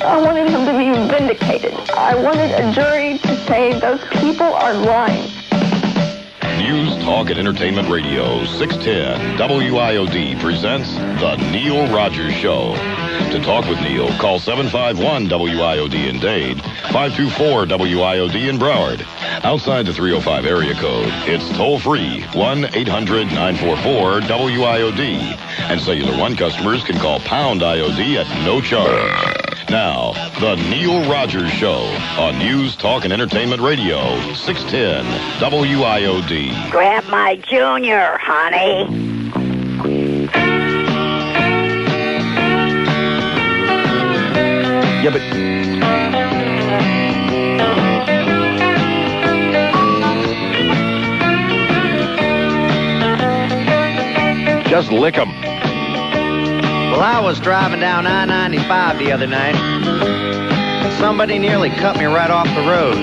I wanted him to be vindicated. I wanted a jury to say those people are lying. News, Talk, and Entertainment Radio, 610 WIOD presents The Neil Rogers Show. To talk with Neil, call 751-WIOD in Dade, 524-WIOD in Broward. Outside the 305 area code, it's toll-free, 1-800-944-WIOD. And Cellular One customers can call pound IOD at no charge. Now, The Neil Rogers Show on News, Talk, and Entertainment Radio, 610 WIOD. Grab my junior, honey. Yeah, but... just lick 'em. Well, I was driving down I-95 the other night. Somebody nearly cut me right off the road.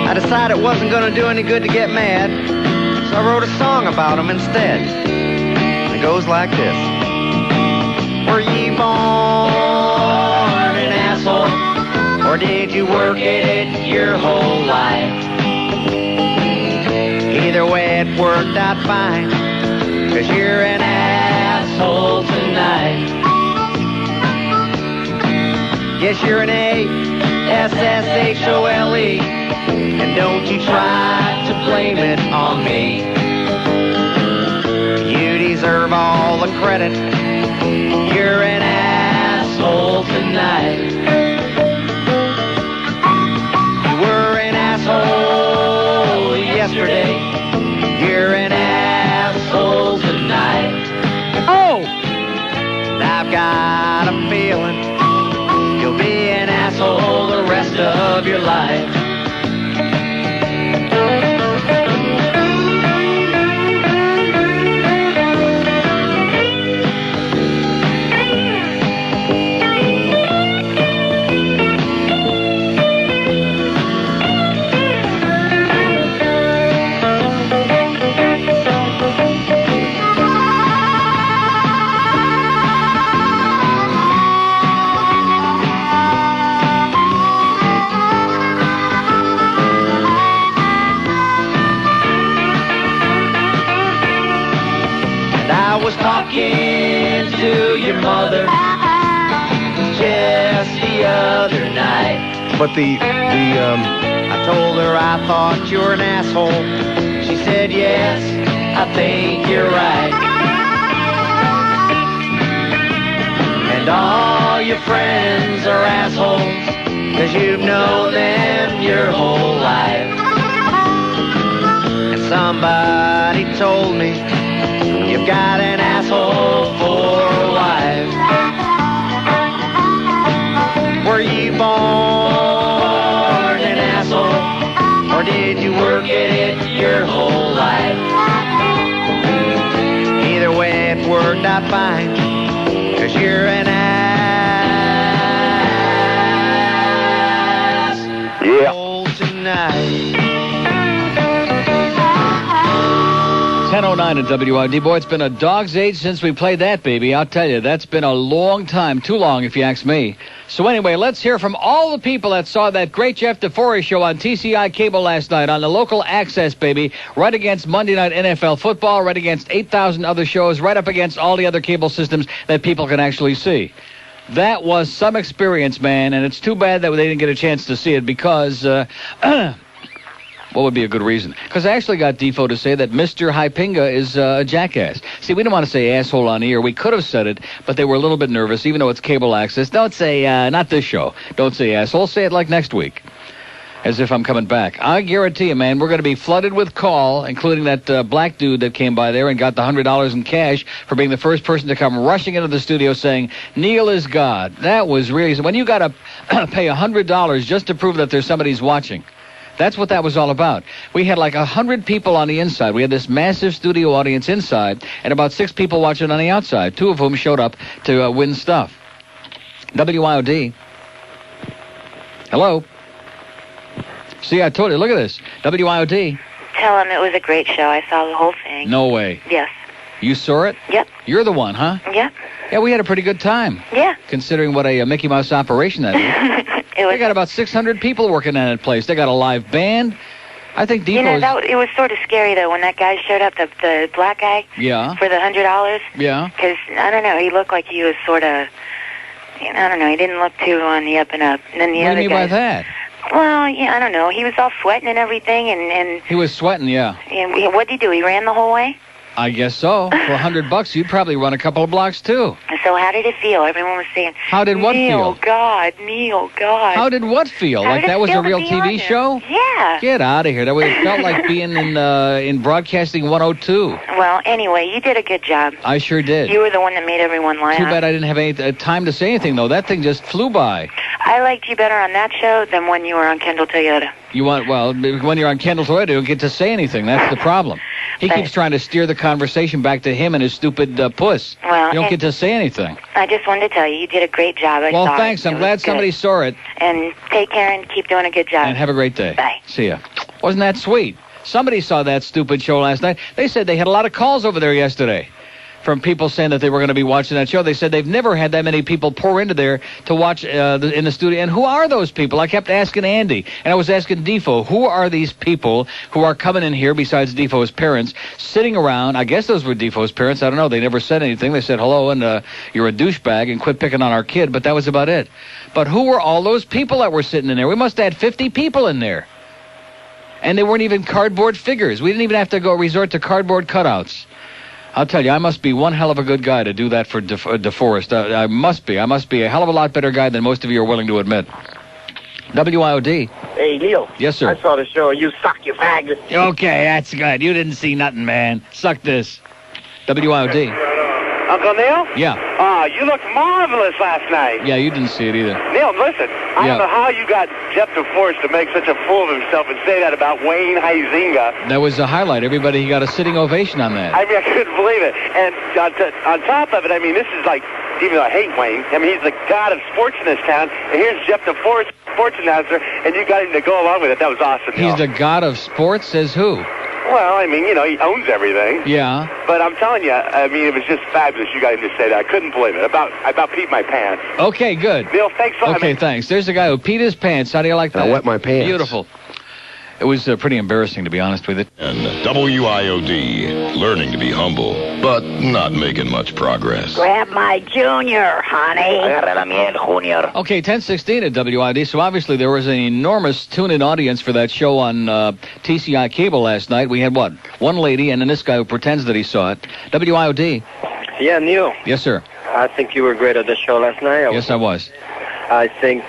I decided it wasn't going to do any good to get mad, so I wrote a song about them instead. And it goes like this. Were you born an asshole, or did you work it your whole life? Either way, it worked out fine, 'cause you're an asshole tonight. Yes, you're an A-S-S-H-O-L-E, and don't you try to blame it on me. You deserve all the credit. You're an asshole tonight. You were an asshole yesterday. You're an asshole tonight. Oh! I've got a feeling you'll be an asshole the rest of your life. Talking to your mother just the other night. But I told her I thought you were an asshole. She said, yes, I think you're right. And all your friends are assholes, 'cause you've known them your whole life. And somebody told me you've got an asshole for a wife. Were you born an asshole, or did you work it your whole life? Either way, it worked out fine, 'cause you're an asshole tonight. 10:09 at WID. Boy, it's been a dog's age since we played that, baby. I'll tell you, that's been a long time. Too long, if you ask me. So anyway, let's hear from all the people that saw that great Jeff DeForrest show on TCI cable last night on the local access, baby, right against Monday Night NFL Football, right against 8,000 other shows, right up against all the other cable systems that people can actually see. That was some experience, man, and it's too bad that they didn't get a chance to see it because... what would be a good reason? Because I actually got Defo to say that Mr. HiPinga is a jackass. See, we didn't want to say asshole on the air. We could have said it, but they were a little bit nervous, even though it's cable access. Don't say, not this show. Don't say asshole. Say it like next week, as if I'm coming back. I guarantee you, man, we're going to be flooded with call, including that black dude that came by there and got the $100 in cash for being the first person to come rushing into the studio saying, Neil is God. That was really... When you got to pay $100 just to prove that there's somebody's watching... That's what that was all about. We had like 100 people on the inside. We had this massive studio audience inside and about 6 people watching on the outside, 2 of whom showed up to win stuff. WIOD. Hello. See, I told you. Look at this. WIOD. Tell him it was a great show. I saw the whole thing. No way. Yes. You saw it? Yep. You're the one, huh? Yep. Yeah, we had a pretty good time. Yeah. Considering what a Mickey Mouse operation that is. They got about 600 people working in that place. They got a live band. I think Defoe's... You know, it was sort of scary, though, when that guy showed up, the black guy. Yeah. For the $100. Yeah. Because, I don't know, he looked like he was sort of... I don't know, he didn't look too on the up and up. And then the What other do you mean by guys, that? Well, yeah, I don't know. He was all sweating and everything, and He was sweating, yeah. what did he do? He ran the whole way? I guess so. For $100, you'd probably run a couple of blocks, too. So how did it feel? Everyone was saying, How did what Neil, feel? God, Neil, God. How did what feel? How Like did that it was feel a to real be TV on there? show? Yeah. Get out of here. That way it felt like being in Broadcasting 102. Well, anyway, you did a good job. I sure did. You were the one that made everyone laugh. Too bad I didn't have any time to say anything, though. That thing just flew by. I liked you better on that show than when you were on Kendall Toyota. Well, when you're on Kendall's Toyota, you don't get to say anything. That's the problem. He But- keeps trying to steer the conversation back to him and his stupid puss. Well, You don't and- get to say anything. I just wanted to tell you, you did a great job. I Well, saw thanks. it. I'm It glad was somebody good. saw it. And take care and keep doing a good job. And have a great day. Bye. See ya. Wasn't that sweet? Somebody saw that stupid show last night. They said they had a lot of calls over there yesterday from people saying that they were going to be watching that show. They said they've never had that many people pour into there to watch in the studio. And who are those people? I kept asking Andy, and I was asking Defoe, who are these people who are coming in here besides Defoe's parents, sitting around? I guess those were Defoe's parents. I don't know. They never said anything. They said hello and you're a douchebag and quit picking on our kid, but that was about it. But who were all those people that were sitting in there? We must have had 50 people in there. And they weren't even cardboard figures. We didn't even have to go resort to cardboard cutouts. I'll tell you, I must be one hell of a good guy to do that for DeForrest. I must be. I must be a hell of a lot better guy than most of you are willing to admit. WIOD. Hey, Neil. Yes, sir. I saw the show. You suck, you fag. Okay, that's good. You didn't see nothing, man. Suck this. WIOD. Uncle Neil? Yeah. You looked marvelous last night. Yeah, you didn't see it either. Neil, listen. I Yeah. don't know how you got Jeff DeForrest to make such a fool of himself and say that about Wayne HiPinga. That was a highlight. Everybody got a sitting ovation on that. I mean, I couldn't believe it. And on top of it, I mean, this is like, even though I hate Wayne, I mean, he's the god of sports in this town. And here's Jeff DeForrest, sports announcer, and you got him to go along with it. That was awesome, He's Neil. the god of sports, says who? Well, I mean, you know, he owns everything. Yeah. But I'm telling you, I mean, it was just fabulous. You got him to say that. I couldn't believe it. I about peed my pants. Okay, good. Neil, thanks a lot. Okay, thanks. There's a guy who peed his pants. How do you like that? I wet my pants. Beautiful. It was pretty embarrassing, to be honest with you. And WIOD, learning to be humble, but not making much progress. Grab my junior, honey. Okay, 10:16 at WID. So obviously there was an enormous tune-in audience for that show on TCI cable last night. We had what? One lady and then this guy who pretends that he saw it. WIOD. Yeah, Neil. Yes, sir. I think you were great at the show last night. Yes, I was. I think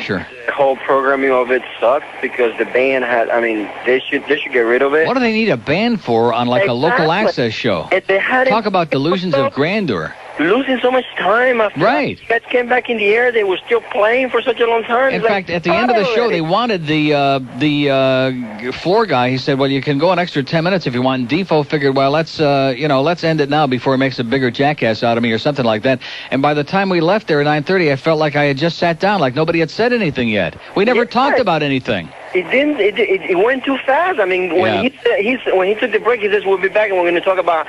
Sure. the whole programming of it sucked because the band had. I mean, they should get rid of it. What do they need a band for on like a local Exactly. access show? And they had Talk about delusions of grandeur. losing so much time after Right. that came back in the air. They were still playing for such a long time. In It's like, fact, at the end of the show, they wanted the floor guy. He said, "Well, you can go an extra 10 minutes if you want." And Defoe figured, "Well, let's end it now before he makes a bigger jackass out of me or something like that." And by the time we left there at 9:30, I felt like I had just sat down, like nobody had said anything yet. We never talked about anything. It didn't. It went too fast. I mean, when when he took the break, he says we'll be back and we're going to talk about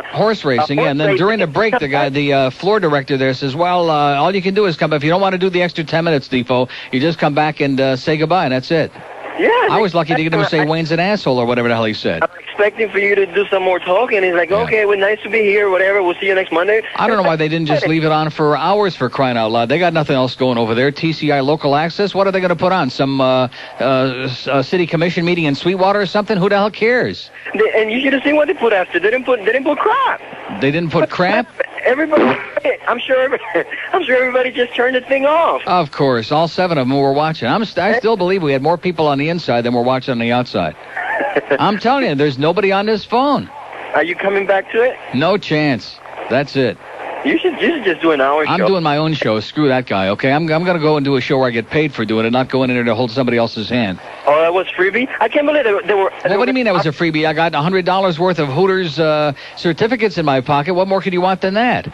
horse racing. horse Yeah, and then racing. during the break, the floor director there says, "Well, all you can do is come. If you don't want to do the extra 10 minutes, Defoe, you just come back and say goodbye, and that's it." Yeah. I was lucky to get him to say Wayne's an asshole or whatever the hell he said. I'm expecting for you to do some more talking. And he's like, okay, well, nice to be here, whatever. We'll see you next Monday. I don't know why they didn't just leave it on for hours, for crying out loud. They got nothing else going over there. TCI local access. What are they going to put on? Some city commission meeting in Sweetwater or something? Who the hell cares? And you should have seen what they put after. They didn't put crap. They didn't put crap? Everybody, I'm sure everybody just turned the thing off. Of course, all 7 of them were watching. I still believe we had more people on the inside than were watching on the outside. I'm telling you, there's nobody on this phone. Are you coming back to it? No chance. That's it. You should just do an hour show. I'm doing my own show. Screw that guy, okay? I'm going to go and do a show where I get paid for doing it, not going in there to hold somebody else's hand. Oh, that was freebie? I can't believe there were... Well, what do you mean that was a freebie? I got $100 worth of Hooters certificates in my pocket. What more could you want than that?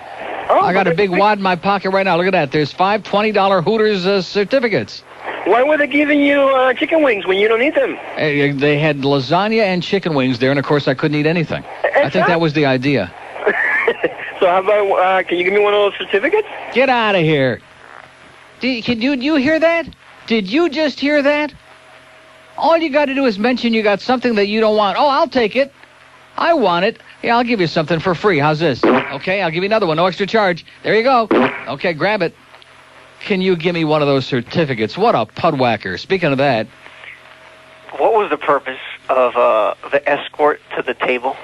Oh, I got a big wad in my pocket right now. Look at that. There's 5 $20 Hooters certificates. Why were they giving you chicken wings when you don't eat them? They had lasagna and chicken wings there, and of course I couldn't eat anything. I think that was the idea. So how about, can you give me one of those certificates? Get out of here. Did you hear that? Did you just hear that? All you got to do is mention you got something that you don't want. Oh, I'll take it. I want it. Yeah, I'll give you something for free. How's this? Okay, I'll give you another one. No extra charge. There you go. Okay, grab it. Can you give me one of those certificates? What a pudwhacker. Speaking of that. What was the purpose of the escort to the table?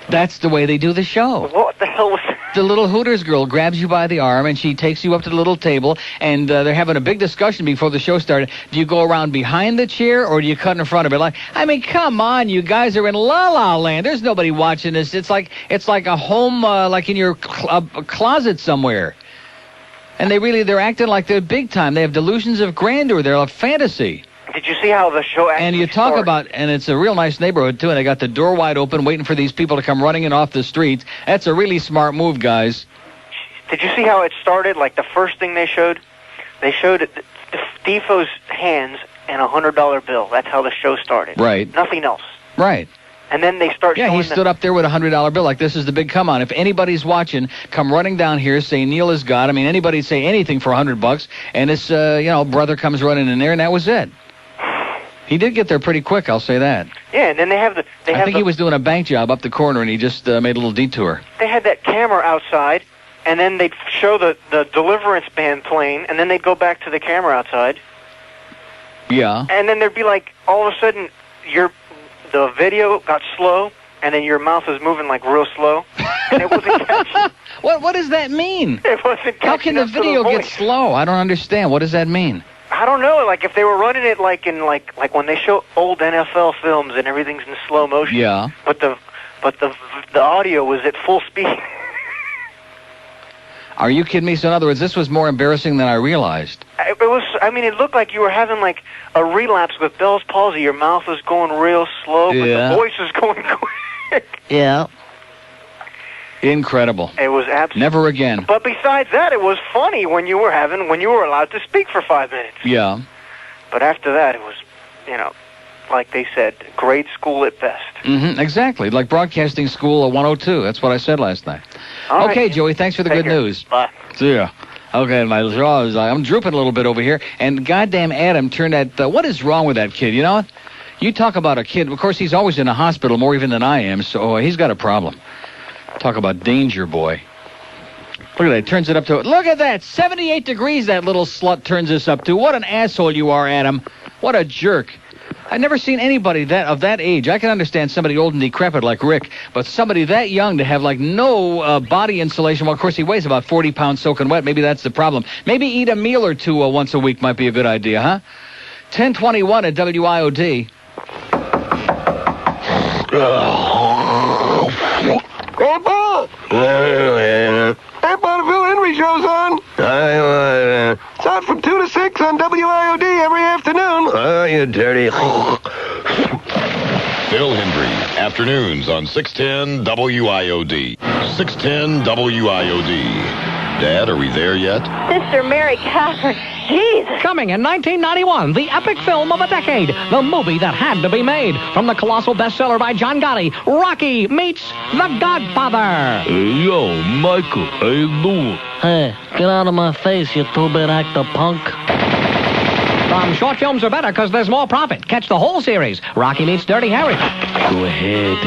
That's the way they do the show. What the hell was that? The little Hooters girl grabs you by the arm, and she takes you up to the little table, and they're having a big discussion before the show started. Do you go around behind the chair, or do you cut in front of it? Like, I mean, come on, you guys are in La La Land. There's nobody watching this. It's like a home, like in your closet somewhere. And they're acting like they're big time. They have delusions of grandeur. They're a fantasy. Did you see how the show actually And you talk started? about, and it's a real nice neighborhood, too, and they got the door wide open waiting for these people to come running in off the streets. That's a really smart move, guys. Did you see how it started? Like, the first thing they showed Defoe's hands and a $100 bill. That's how the show started. Right. Nothing else. Right. And then they start showing he stood up there with a $100 bill like this is the big come on. If anybody's watching, come running down here, say Neil is God. I mean, anybody say anything for $100, and this, brother comes running in there, and that was it. He did get there pretty quick, I'll say that. Yeah, and then they have I think he was doing a bank job up the corner, and he just made a little detour. They had that camera outside, and then they'd show the Deliverance band playing, and then they'd go back to the camera outside. Yeah. And then there'd be like, all of a sudden, the video got slow, and then your mouth was moving like real slow, and it wasn't catching. What does that mean? It wasn't catching. How can the up to video get voice. slow? I don't understand. What does that mean? I don't know. Like if they were running it like in like when they show old NFL films and everything's in slow motion. Yeah. But the audio was at full speed. Are you kidding me? So in other words, this was more embarrassing than I realized. It was. I mean, it looked like you were having like a relapse with Bell's palsy. Your mouth was going real slow, but the voice was going quick. Yeah. Incredible. It was absolutely. Never again. But besides that, it was funny when you were allowed to speak for 5 minutes. Yeah. But after that, it was, like they said, grade school at best. Mm-hmm. Exactly. Like broadcasting school 102. That's what I said last night. All okay, right. Joey, thanks for the good news. Bye. See ya. Okay, my jaw is I'm drooping a little bit over here. And goddamn Adam turned that... what is wrong with that kid? You know what? You talk about a kid... Of course, he's always in a hospital more even than I am, so he's got a problem. Talk about danger, boy. Look at that. It turns it up to... Look at that. 78 degrees that little slut turns this up to. What an asshole you are, Adam. What a jerk. I've never seen anybody of that age. I can understand somebody old and decrepit like Rick, but somebody that young to have like no body insulation. Well, of course, he weighs about 40 pounds soaking wet. Maybe that's the problem. Maybe eat a meal or two once a week might be a good idea, huh? 1021 at WIOD. Grandpa! Hey, Bonneville Henry show's on. It's on from 2 to 6 on WIOD every afternoon. Oh, you dirty... Bill Hendry, afternoons on 610 WIOD. 610 WIOD. Dad, are we there yet? Sister Mary Catherine, Jesus. Coming in 1991, the epic film of a decade, the movie that had to be made. From the colossal bestseller by John Gotti, Rocky meets The Godfather. Hey, yo, Michael, how you doing? Hey, get out of my face, you two-bit actor punk. Short films are better because there's more profit. Catch the whole series. Rocky meets Dirty Harry. Go ahead.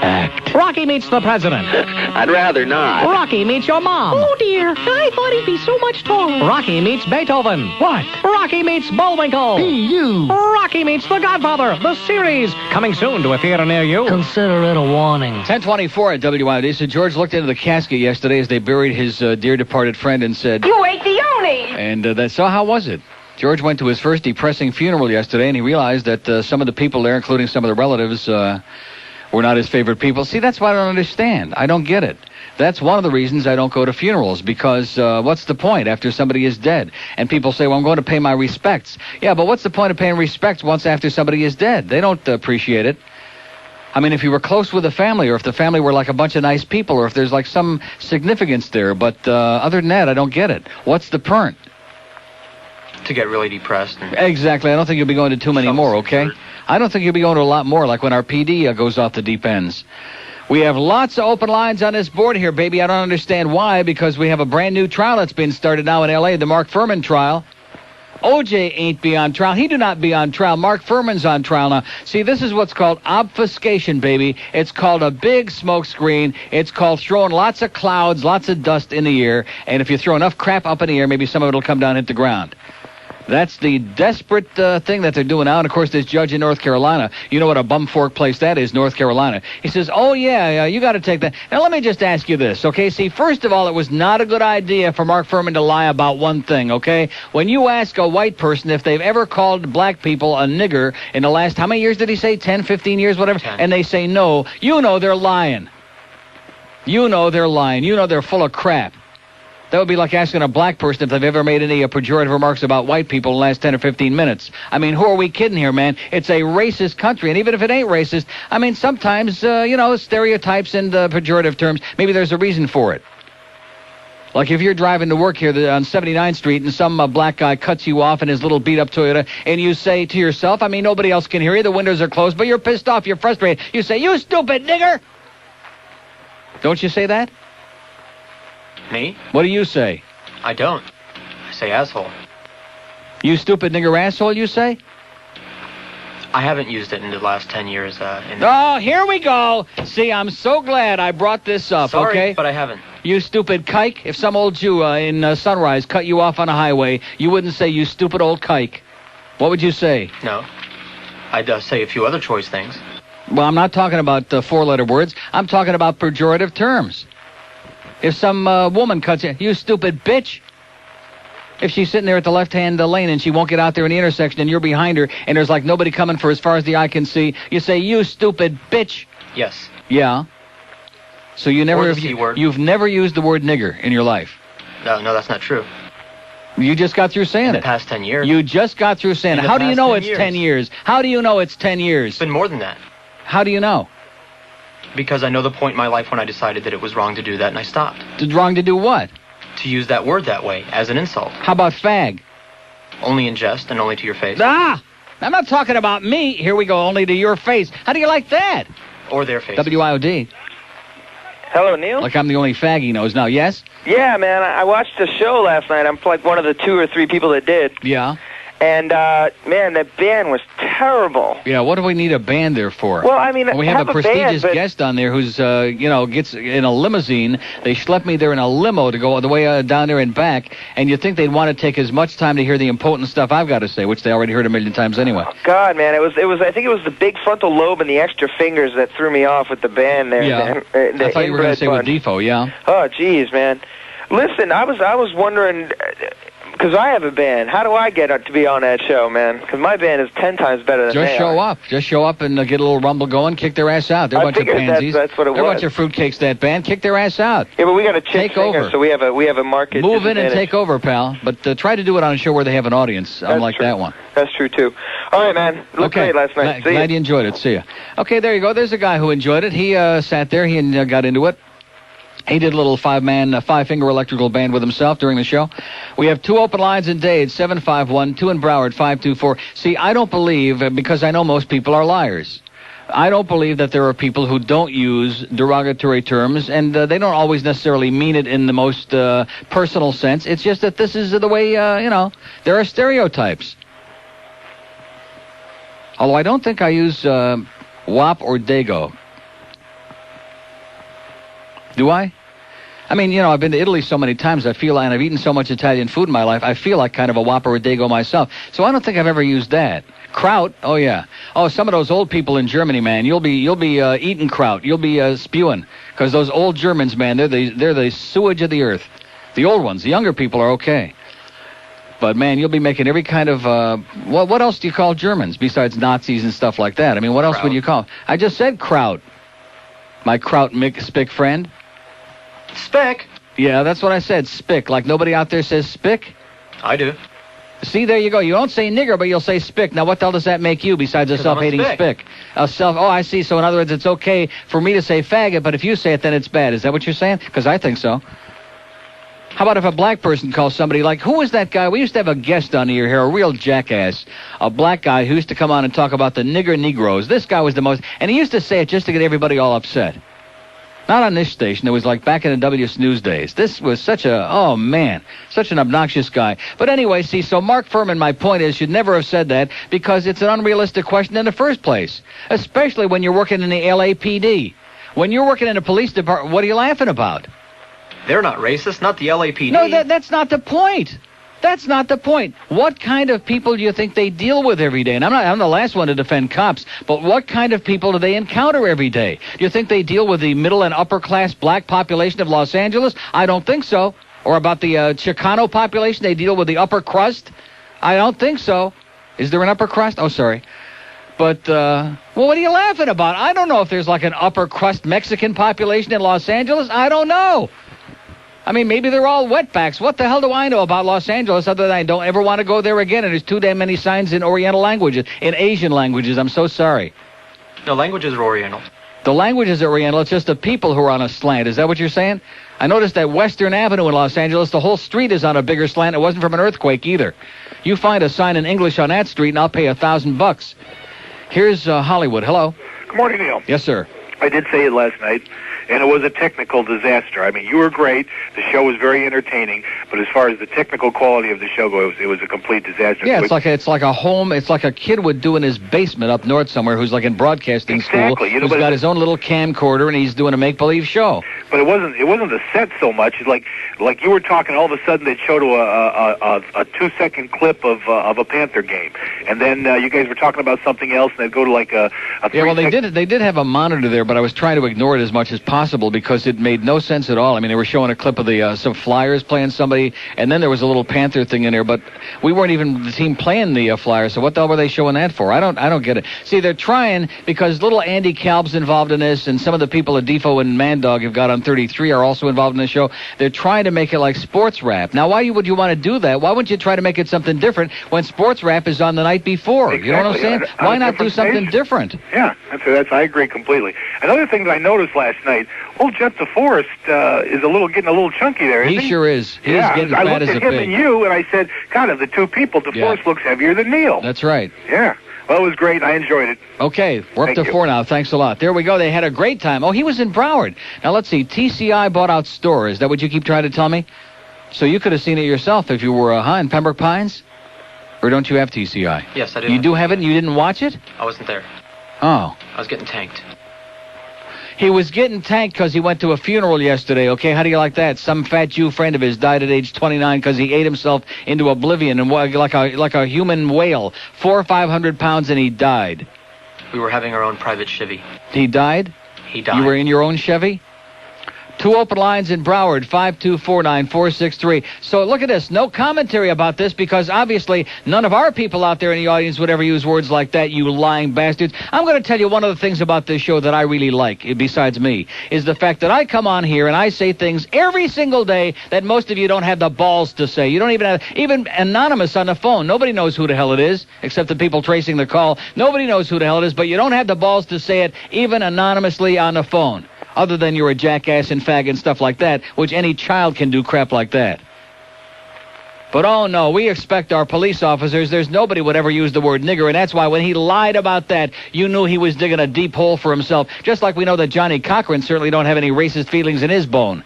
Act. Rocky meets the president. I'd rather not. Rocky meets your mom. Oh, dear. I thought he'd be so much taller. Rocky meets Beethoven. What? Rocky meets Bullwinkle. You. Rocky meets The Godfather, the series. Coming soon to a theater near you. Consider it a warning. 1024 at WIOD. So George looked into the casket yesterday as they buried his dear departed friend and said... You ate the Oni! And so how was it? George went to his first depressing funeral yesterday, and he realized that some of the people there, including some of the relatives, were not his favorite people. See, that's what I don't understand. I don't get it. That's one of the reasons I don't go to funerals, because what's the point after somebody is dead? And people say, well, I'm going to pay my respects. Yeah, but what's the point of paying respects once after somebody is dead? They don't appreciate it. I mean, if you were close with the family, or if the family were like a bunch of nice people, or if there's like some significance there. But other than that, I don't get it. What's the point? To get really depressed. Exactly. I don't think you'll be going to too many more, okay? I don't think you'll be going to a lot more, like when our PD goes off the deep ends. We have lots of open lines on this board here, baby. I don't understand why, because we have a brand new trial that's been started now in L.A., the Mark Fuhrman trial. O.J. ain't be on trial. He do not be on trial. Mark Fuhrman's on trial now. See, this is what's called obfuscation, baby. It's called a big smoke screen. It's called throwing lots of clouds, lots of dust in the air. And if you throw enough crap up in the air, maybe some of it will come down and hit the ground. That's the desperate thing that they're doing now. And, of course, this judge in North Carolina, you know what a bumfork place that is, North Carolina. He says, oh, yeah, you got to take that. Now, let me just ask you this, okay? See, first of all, it was not a good idea for Mark Fuhrman to lie about one thing, okay? When you ask a white person if they've ever called black people a nigger in the last, how many years did he say, 10, 15 years, whatever? 10. And they say no, you know they're lying. You know they're lying. You know they're full of crap. That would be like asking a black person if they've ever made any pejorative remarks about white people in the last 10 or 15 minutes. I mean, who are we kidding here, man? It's a racist country, and even if it ain't racist, I mean, sometimes, stereotypes and pejorative terms, maybe there's a reason for it. Like if you're driving to work here on 79th Street and some black guy cuts you off in his little beat-up Toyota, and you say to yourself, I mean, nobody else can hear you, the windows are closed, but you're pissed off, you're frustrated. You say, you stupid nigger! Don't you say that? Me? What do you say? I don't. I say asshole. You stupid nigger asshole, you say? I haven't used it in the last 10 years. Oh, here we go. See, I'm so glad I brought this up, Sorry, okay? but I haven't. You stupid kike. If some old Jew in Sunrise cut you off on a highway, you wouldn't say, you stupid old kike. What would you say? No. I'd say a few other choice things. Well, I'm not talking about four-letter words. I'm talking about pejorative terms. If some woman cuts you stupid bitch. If she's sitting there at the left-hand lane and she won't get out there in the intersection and you're behind her and there's like nobody coming for as far as the eye can see, you say, you stupid bitch. Yes. Yeah. So you've never used the word nigger in your life. No, that's not true. You just got through saying it. In the past 10 years. You just got through saying it. How do you know it's 10 years? How do you know it's 10 years? It's been more than that. How do you know? Because I know the point in my life when I decided that it was wrong to do that, and I stopped. Wrong to do what? To use that word that way, as an insult. How about fag? Only in jest and only to your face. Ah! I'm not talking about me. Here we go, only to your face. How do you like that? Or their face. WIOD. Hello, Neil? Like I'm the only fag he knows now, yes? Yeah, man, I watched the show last night. I'm like one of the 2 or 3 people that did. Yeah. And, man, that band was terrible. Yeah, what do we need a band there for? Well, I mean, we have a prestigious band, guest on there who's, gets in a limousine. They schlepped me there in a limo to go all the way down there and back, and you'd think they'd want to take as much time to hear the impotent stuff I've got to say, which they already heard a million times anyway. God, man, it was. I think it was the big frontal lobe and the extra fingers that threw me off with the band there. Yeah, I thought you were going to say with Defoe, yeah. Oh, geez, man. Listen, I was wondering, because I have a band, how do I get to be on that show, man? Because my band is 10 times better than Just show up. Just show up and get a little rumble going, kick their ass out. They're a bunch of pansies. That's what it was. They're a bunch of fruitcakes, that band. Kick their ass out. Yeah, but we got a chick take singer, over. So we have a market. Move in and take over, pal. But try to do it on a show where they have an audience, unlike that one. That's true, too. All right, man. Looked great last night. Glad you enjoyed it. See ya. Okay, there you go. There's a guy who enjoyed it. He sat there. He got into it. He did a little five-finger electrical band with himself during the show. We have 2 open lines in Dade, 751, 2 in Broward, 524. See, I don't believe, because I know most people are liars, I don't believe that there are people who don't use derogatory terms, and they don't always necessarily mean it in the most personal sense. It's just that this is the way, there are stereotypes. Although I don't think I use wop or dago. Do I? I mean, I've been to Italy so many times, and I've eaten so much Italian food in my life, I feel like kind of a whopper or dago myself. So I don't think I've ever used that. Kraut? Oh, yeah. Oh, some of those old people in Germany, man, you'll be eating kraut. You'll be spewing. Because those old Germans, man, they're the sewage of the earth. The old ones. The younger people are okay. But, man, you'll be making every kind of, what else do you call Germans besides Nazis and stuff like that? I mean, what else would you call? I just said kraut. My kraut spick friend. Spick? Yeah, that's what I said, spick. Like nobody out there says spick? I do. See, there you go. You don't say nigger, but you'll say spick. Now, what the hell does that make you besides a self-hating spick? Oh, I see. So, in other words, it's okay for me to say faggot, but if you say it, then it's bad. Is that what you're saying? Because I think so. How about if a black person calls somebody like, who was that guy? We used to have a guest on here, a real jackass. A black guy who used to come on and talk about the nigger Negroes. This guy was the most, and he used to say it just to get everybody all upset. Not on this station. It was like back in the W Snooze days. This was such an obnoxious guy. But anyway, see, so Mark Fuhrman, my point is, should never have said that because it's an unrealistic question in the first place, especially when you're working in the LAPD. When you're working in the police department, what are you laughing about? They're not racist, not the LAPD. No, that's not the point. That's not the point. What kind of people do you think they deal with every day? And I'm the last one to defend cops, but what kind of people do they encounter every day? Do you think they deal with the middle and upper class black population of Los Angeles? I don't think so. Or about the Chicano population, they deal with the upper crust? I don't think so. Is there an upper crust? Oh, sorry. But, well, what are you laughing about? I don't know if there's like an upper crust Mexican population in Los Angeles. I don't know. I mean, maybe they're all wetbacks. What the hell do I know about Los Angeles other than I don't ever want to go there again, and there's too damn many signs in Oriental languages, in Asian languages. I'm so sorry. No, languages are Oriental. The languages are Oriental. It's just the people who are on a slant. Is that what you're saying? I noticed that Western Avenue in Los Angeles, the whole street is on a bigger slant. It wasn't from an earthquake either. You find a sign in English on that street, and I'll pay $1,000. Here's Hollywood. Hello. Good morning, Neil. Yes, sir. I did say it last night, and it was a technical disaster. I mean, you were great. The show was very entertaining, but as far as the technical quality of the show goes, it was a complete disaster. Yeah, it's like a home. It's like a kid would do in his basement up north somewhere who's like in broadcasting school. You know, who's got his own little camcorder and he's doing a make-believe show. But it wasn't the set so much. It's like you were talking. All of a sudden, they'd show to a 2-second clip of a Panther game, and then you guys were talking about something else, and they'd go to like a 3 well, they did have a monitor there, but I was trying to ignore it as much as possible because it made no sense at all. I mean, they were showing a clip of the some Flyers playing somebody, and then there was a little Panther thing in there, but we weren't even the team playing the Flyers, so what the hell were they showing that for? I don't get it. See, they're trying, because little Andy Kalb's involved in this, and some of the people at Defo and Mandog have got on 33 are also involved in the show. They're trying to make it like sports rap. Now, why would you want to do that? Why wouldn't you try to make it something different when sports rap is on the night before? Exactly. You know what I'm saying? Why not do something different? Yeah, that's I agree completely. Another thing that I noticed last night, old Jeff DeForrest is getting a little chunky there, isn't he? He sure is. He's getting fat as a pig. I looked at him and you, and I said, God, of the two people, DeForest looks heavier than Neil. That's right. Yeah. Well, it was great. I enjoyed it. Okay, we're up to 4 now. Thanks a lot. There we go. They had a great time. Oh, he was in Broward. Now, let's see. TCI bought out Store. Is that what you keep trying to tell me? So you could have seen it yourself if you were in Pembroke Pines? Or don't you have TCI? Yes, I do. You do have it and you didn't watch it? I wasn't there. Oh. I was getting tanked. He was getting tanked because he went to a funeral yesterday, okay? How do you like that? Some fat Jew friend of his died at age 29 because he ate himself into oblivion and like a human whale. 400 or 500 pounds, and he died. We were having our own private Chevy. He died? He died. You were in your own Chevy? 2 open lines in Broward, 5249463. So look at this. No commentary about this because obviously none of our people out there in the audience would ever use words like that, you lying bastards. I'm going to tell you one of the things about this show that I really like, besides me, is the fact that I come on here and I say things every single day that most of you don't have the balls to say. You don't even anonymous on the phone. Nobody knows who the hell it is, except the people tracing the call. Nobody knows who the hell it is, but you don't have the balls to say it even anonymously on the phone. Other than you're a jackass and fag and stuff like that, which any child can do crap like that. But oh no, we expect our police officers, there's nobody would ever use the word nigger, and that's why when he lied about that, you knew he was digging a deep hole for himself, just like we know that Johnny Cochran certainly don't have any racist feelings in his bone.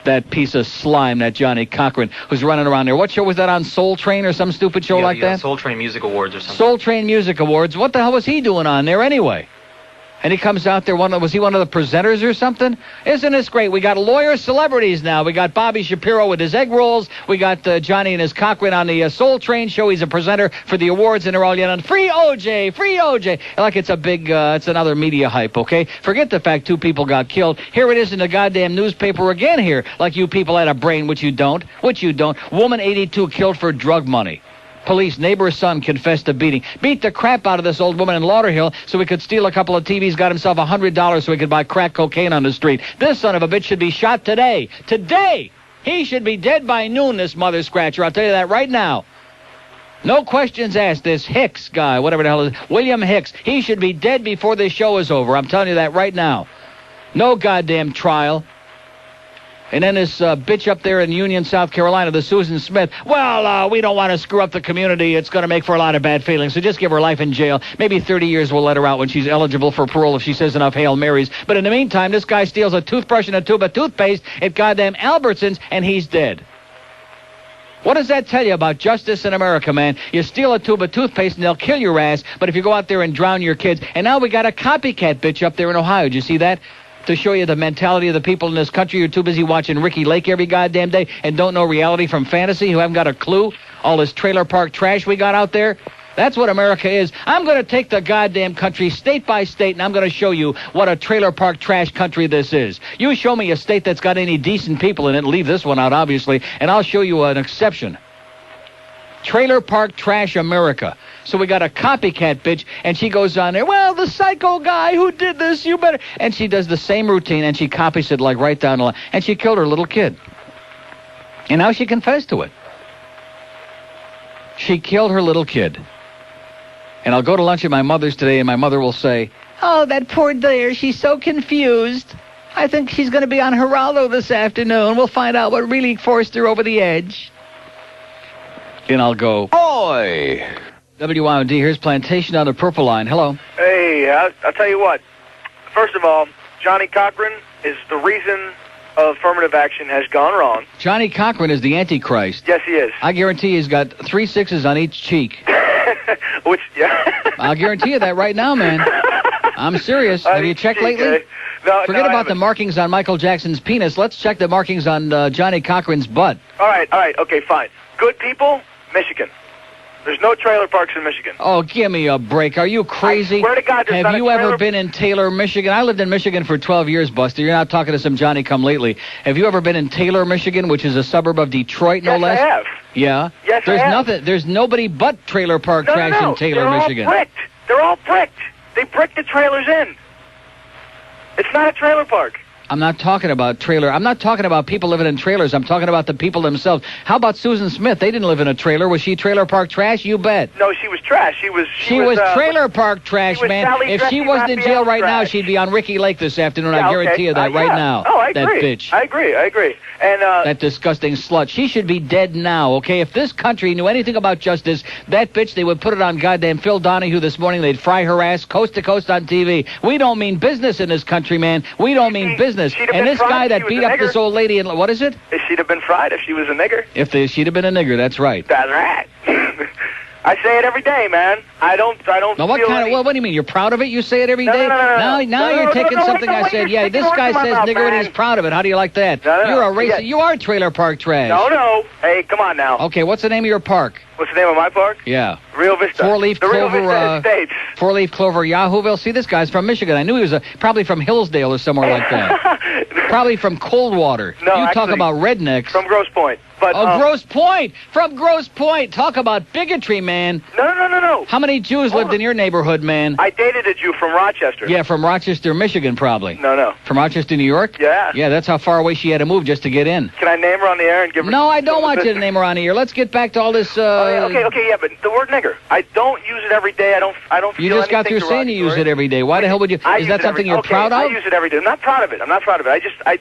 That piece of slime, that Johnny Cochran, who's running around there. What show was that on, Soul Train or some stupid show like that? Soul Train Music Awards or something. Soul Train Music Awards. What the hell was he doing on there anyway? And he comes out there, was he one of the presenters or something? Isn't this great? We got lawyer celebrities now. We got Bobby Shapiro with his egg rolls. We got Johnny and his Cochran on the Soul Train show. He's a presenter for the awards, and they're all yelling, free OJ, free OJ. Like it's a big, it's another media hype, okay? Forget the fact 2 people got killed. Here it is in the goddamn newspaper again here, like you people had a brain, which you don't. Woman 82 killed for drug money. Police, neighbor's son confessed to beating. Beat the crap out of this old woman in Lauderhill so he could steal a couple of TVs, got himself $100 so he could buy crack cocaine on the street. This son of a bitch should be shot today. Today! He should be dead by noon, this mother scratcher. I'll tell you that right now. No questions asked. This Hicks guy, whatever the hell it is, William Hicks, he should be dead before this show is over. I'm telling you that right now. No goddamn trial. And then this bitch up there in Union, South Carolina, the Susan Smith, well, we don't want to screw up the community. It's going to make for a lot of bad feelings, so just give her life in jail. Maybe 30 years we'll let her out when she's eligible for parole if she says enough Hail Marys. But in the meantime, this guy steals a toothbrush and a tube of toothpaste at goddamn Albertsons, and he's dead. What does that tell you about justice in America, man? You steal a tube of toothpaste and they'll kill your ass, but if you go out there and drown your kids, and now we got a copycat bitch up there in Ohio. Did you see that? To show you the mentality of the people in this country. You're too busy watching Ricky Lake every goddamn day and don't know reality from fantasy, who haven't got a clue. All this trailer park trash we got out there. That's what America is. I'm going to take the goddamn country state by state, and I'm going to show you what a trailer park trash country this is. You show me a state that's got any decent people in it, leave this one out, obviously, and I'll show you an exception. Trailer park trash America. So we got a copycat bitch, and she goes on there, well, the psycho guy who did this, you better... And she does the same routine, and she copies it like right down the line. And she killed her little kid. And now she confessed to it. She killed her little kid. And I'll go to lunch at my mother's today, and my mother will say, oh, that poor dear, she's so confused. I think she's going to be on Geraldo this afternoon. We'll find out what really forced her over the edge. And I'll go, oi! WIOD, here's Plantation on the Purple Line. Hello. Hey, I'll tell you what. First of all, Johnny Cochran is the reason affirmative action has gone wrong. Johnny Cochran is the Antichrist. Yes, he is. I guarantee he's got 3 6s on each cheek. Which, yeah. I'll guarantee you that right now, man. I'm serious. Have you checked lately? No, Forget about the markings on Michael Jackson's penis. Let's check the markings on Johnny Cochran's butt. All right, okay, fine. Good people, Michigan. There's no trailer parks in Michigan. Oh, give me a break. Are you crazy? I swear to God, there's Have not you a trailer... ever been in Taylor, Michigan? I lived in Michigan for 12 years, Buster. You're not talking to some Johnny-come-lately. Have you ever been in Taylor, Michigan, which is a suburb of Detroit, no less? Yes, I have. Yeah? Yes, There's I have. nothing. There's nobody but trailer park trash in Taylor, Michigan. They're all bricked. They're all bricked. They brick the trailers in. It's not a trailer park. I'm not talking about trailer. I'm not talking about people living in trailers. I'm talking about the people themselves. How about Susan Smith? They didn't live in a trailer. Was she trailer park trash? You bet. No, she was trash. She was trailer park trash, man. If she wasn't in jail right now, she'd be on Ricky Lake this afternoon. I guarantee you that right now. Oh, I agree. That bitch. I agree. And that disgusting slut. She should be dead now, okay? If this country knew anything about justice, that bitch, they would put it on goddamn Phil Donahue this morning. They'd fry her ass coast to coast on TV. We don't mean business in this country, man. We don't mean business. And this guy that beat up this old lady, and what is it? She'd have been fried if she was a nigger. She'd have been a nigger, that's right. That's right. I say it every day, man. I don't. Now, what do you mean? You're proud of it? You say it every day? Now you're taking something I said. Yeah, this guy says nigger and he's proud of it. How do you like that? You're a racist. You are trailer park trash. No. Hey, come on now. Okay, what's the name of your park? What's the name of my park? Yeah. Rio Vista. Four-leaf clover. Rio Vista Estates. Four-leaf clover, Yahooville. See, this guy's from Michigan. I knew he was probably from Hillsdale or somewhere like that. Probably from Coldwater. No, you talk about rednecks. From Grosse Pointe. But, Grosse Pointe! From Grosse Pointe! Talk about bigotry, man. No. How many Jews lived in your neighborhood, man? I dated a Jew from Rochester. Yeah, from Rochester, Michigan, probably. No. From Rochester, New York? Yeah. Yeah, that's how far away she had to move just to get in. Can I name her on the air and give her... No, I don't want you to name her on the air. Let's get back to all this... Okay, yeah, but the word nigger, I don't use it every day. I don't feel You just got through saying you use it every day. Why the hell would you... Is that something you're proud of? I use it every day. I'm not proud of it.